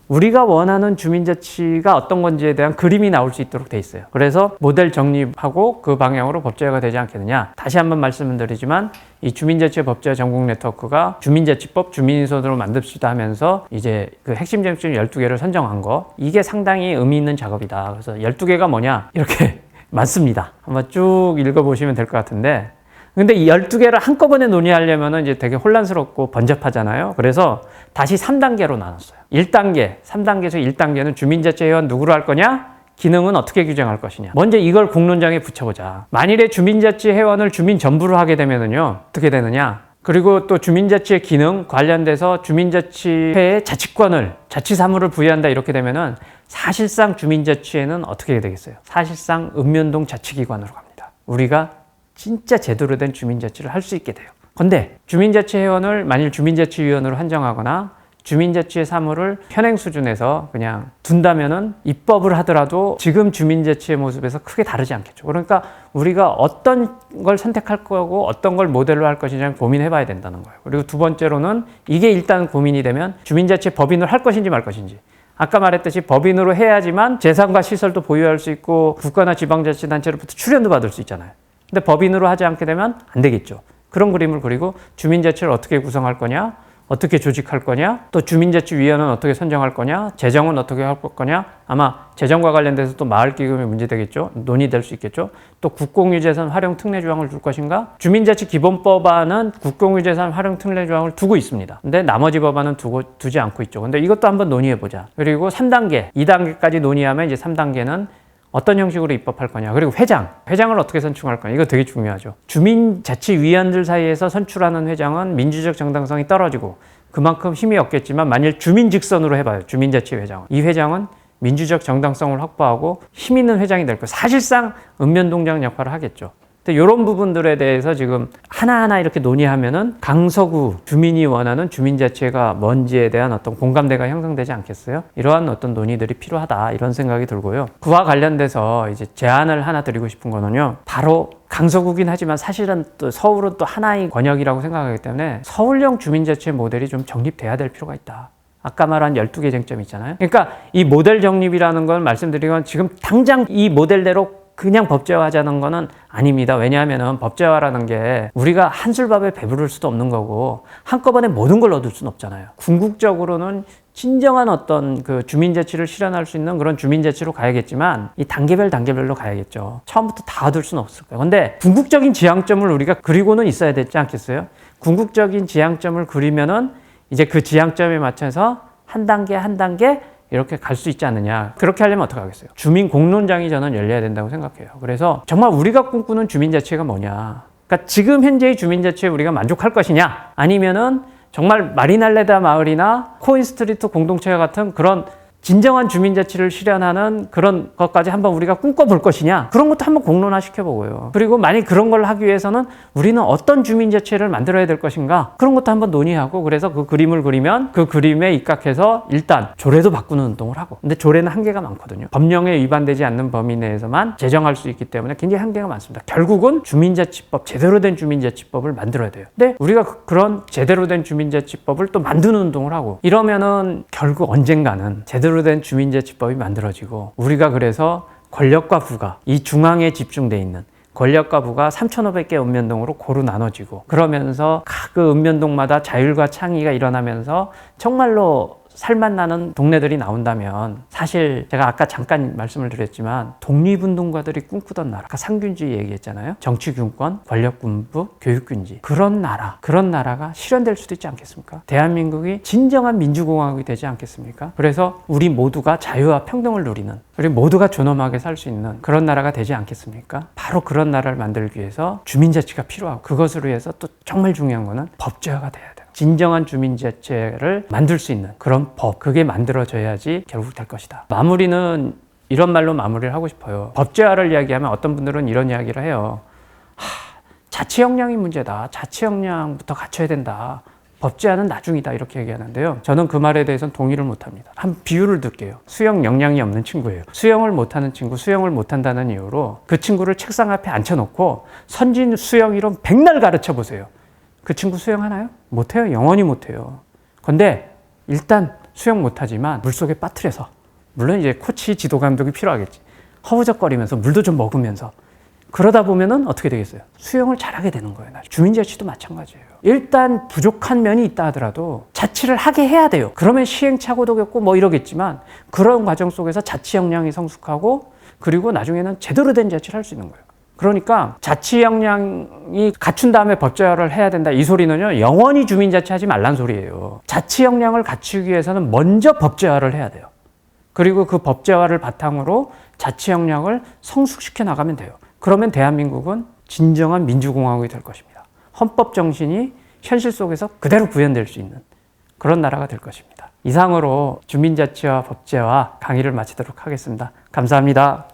우리가 원하는 주민자치가 어떤 건지에 대한 그림이 나올 수 있도록 돼 있어요. 그래서 모델 정립하고 그 방향으로 법제화가 되지 않겠느냐. 다시 한번 말씀을 드리지만 이 주민자치 법제화 전국 네트워크가 주민자치법 주민인선으로 만듭시다 하면서 이제 그 핵심 쟁점 12개를 선정한 거, 이게 상당히 의미 있는 작업이다. 그래서 12개가 뭐냐 이렇게 많습니다. 한번 쭉 읽어보시면 될 것 같은데, 근데 이 12개를 한꺼번에 논의하려면 이제 되게 혼란스럽고 번잡하잖아요. 그래서 다시 3단계로 나눴어요. 1단계, 3단계에서 1단계는 주민자치 회원 누구로 할 거냐? 기능은 어떻게 규정할 것이냐. 먼저 이걸 공론장에 붙여보자. 만일에 주민자치 회원을 주민 전부로 하게 되면은요, 어떻게 되느냐? 그리고 또 주민자치의 기능 관련돼서 주민자치회의 자치권을, 자치사무를 부여한다 이렇게 되면은 사실상 주민자치회는 어떻게 되겠어요? 사실상 읍면동 자치기관으로 갑니다. 우리가 진짜 제대로 된 주민자치를 할 수 있게 돼요. 근데 주민자치회원을 만일 주민자치위원으로 한정하거나 주민자치의 사무를 현행 수준에서 그냥 둔다면은 입법을 하더라도 지금 주민자치의 모습에서 크게 다르지 않겠죠. 그러니까 우리가 어떤 걸 선택할 거고 어떤 걸 모델로 할 것인지 고민해 봐야 된다는 거예요. 그리고 두 번째로는 이게 일단 고민이 되면 주민자치 법인을 할 것인지 말 것인지. 아까 말했듯이 법인으로 해야지만 재산과 시설도 보유할 수 있고 국가나 지방자치단체로부터 출연도 받을 수 있잖아요. 근데 법인으로 하지 않게 되면 안 되겠죠. 그런 그림을 그리고 주민자치를 어떻게 구성할 거냐, 어떻게 조직할 거냐, 또 주민자치위원회는 어떻게 선정할 거냐, 재정은 어떻게 할 거냐, 아마 재정과 관련돼서 또 마을기금이 문제되겠죠. 논의될 수 있겠죠. 또 국공유재산 활용 특례 조항을 둘 것인가, 주민자치 기본법안은 국공유재산 활용 특례 조항을 두고 있습니다. 근데 나머지 법안은 두지 않고 있죠. 근데 이것도 한번 논의해보자. 그리고 3단계, 2단계까지 논의하면 이제 3단계는 어떤 형식으로 입법할 거냐. 그리고 회장을 어떻게 선출할 거냐. 이거 되게 중요하죠. 주민자치위원들 사이에서 선출하는 회장은 민주적 정당성이 떨어지고 그만큼 힘이 없겠지만, 만일 주민 직선으로 해봐요. 주민자치회장은. 이 회장은 민주적 정당성을 확보하고 힘 있는 회장이 될 거예요. 사실상 읍면동장 역할을 하겠죠. 이런 부분들에 대해서 지금 하나하나 이렇게 논의하면은 강서구 주민이 원하는 주민자치가 뭔지에 대한 어떤 공감대가 형성되지 않겠어요? 이러한 어떤 논의들이 필요하다, 이런 생각이 들고요. 그와 관련돼서 이제 제안을 하나 드리고 싶은 거는요, 바로 강서구긴 하지만 사실은 또 서울은 또 하나의 권역이라고 생각하기 때문에 서울형 주민자치 모델이 좀 정립돼야 될 필요가 있다. 아까 말한 12개 쟁점이 있잖아요. 그러니까 이 모델 정립이라는 건 말씀드리건 지금 당장 이 모델대로 그냥 법제화하자는 거는 아닙니다. 왜냐하면 법제화라는 게 우리가 한술밥에 배부를 수도 없는 거고 한꺼번에 모든 걸 얻을 수는 없잖아요. 궁극적으로는 진정한 어떤 그 주민자치를 실현할 수 있는 그런 주민자치로 가야겠지만 이 단계별로 가야겠죠. 처음부터 다 얻을 수는 없을 거예요. 근데 궁극적인 지향점을 우리가 그리고는 있어야 되지 않겠어요? 궁극적인 지향점을 그리면은 이제 그 지향점에 맞춰서 한 단계 이렇게 갈 수 있지 않느냐. 그렇게 하려면 어떻게 하겠어요? 주민 공론장이 저는 열려야 된다고 생각해요. 그래서 정말 우리가 꿈꾸는 주민자치가 뭐냐. 그러니까 지금 현재의 주민자치에 우리가 만족할 것이냐, 아니면은 정말 마리날레다 마을이나 코인스트리트 공동체와 같은 그런 진정한 주민자치를 실현하는 그런 것까지 한번 우리가 꿈꿔볼 것이냐, 그런 것도 한번 공론화 시켜보고요. 그리고 만약 그런 걸 하기 위해서는 우리는 어떤 주민자치를 만들어야 될 것인가, 그런 것도 한번 논의하고, 그래서 그 그림을 그리면 그 그림에 입각해서 일단 조례도 바꾸는 운동을 하고, 근데 조례는 한계가 많거든요. 법령에 위반되지 않는 범위 내에서만 제정할 수 있기 때문에 굉장히 한계가 많습니다. 결국은 주민자치법, 제대로 된 주민자치법을 만들어야 돼요. 근데 우리가 그런 제대로 된 주민자치법을 또 만드는 운동을 하고 이러면은 결국 언젠가는 제대로 된 주민자치법이 만들어지고, 우리가 그래서 권력과 부가 이 중앙에 집중돼 있는 권력과 부가 3,500개 읍면동으로 고루 나눠지고, 그러면서 각 그 읍면동마다 자율과 창의가 일어나면서 정말로 살맛 나는 동네들이 나온다면 사실 제가 아까 잠깐 말씀을 드렸지만 독립운동가들이 꿈꾸던 나라, 아까 상균주의 얘기했잖아요. 정치균권, 권력군부, 교육균지, 그런 나라가 실현될 수도 있지 않겠습니까? 대한민국이 진정한 민주공화국이 되지 않겠습니까? 그래서 우리 모두가 자유와 평등을 누리는, 우리 모두가 존엄하게 살 수 있는 그런 나라가 되지 않겠습니까? 바로 그런 나라를 만들기 위해서 주민자치가 필요하고, 그것을 위해서 또 정말 중요한 거는 법제화가 돼야 돼요. 진정한 주민자치를 만들 수 있는 그런 법, 그게 만들어져야지 결국 될 것이다. 마무리는 이런 말로 마무리를 하고 싶어요. 법제화를 이야기하면 어떤 분들은 이런 이야기를 해요. 자치 역량이 문제다. 자치 역량부터 갖춰야 된다. 법제화는 나중이다. 이렇게 얘기하는데요. 저는 그 말에 대해서는 동의를 못합니다. 한 비유를 들게요. 수영 역량이 없는 친구예요. 수영을 못하는 친구, 수영을 못한다는 이유로 그 친구를 책상 앞에 앉혀놓고 선진 수영 이론 백날 가르쳐 보세요. 그 친구 수영하나요? 못해요. 영원히 못해요. 근데 일단 수영 못하지만 물속에 빠뜨려서, 물론 이제 코치 지도 감독이 필요하겠지. 허우적거리면서 물도 좀 먹으면서 그러다 보면은 어떻게 되겠어요? 수영을 잘하게 되는 거예요. 주민자치도 마찬가지예요. 일단 부족한 면이 있다 하더라도 자치를 하게 해야 돼요. 그러면 시행착오도 겪고 뭐 이러겠지만 그런 과정 속에서 자치 역량이 성숙하고, 그리고 나중에는 제대로 된 자치를 할 수 있는 거예요. 그러니까 자치 역량이 갖춘 다음에 법제화를 해야 된다, 이 소리는요, 영원히 주민자치하지 말란 소리예요. 자치 역량을 갖추기 위해서는 먼저 법제화를 해야 돼요. 그리고 그 법제화를 바탕으로 자치 역량을 성숙시켜 나가면 돼요. 그러면 대한민국은 진정한 민주공화국이 될 것입니다. 헌법 정신이 현실 속에서 그대로 구현될 수 있는 그런 나라가 될 것입니다. 이상으로 주민자치와 법제화 강의를 마치도록 하겠습니다. 감사합니다.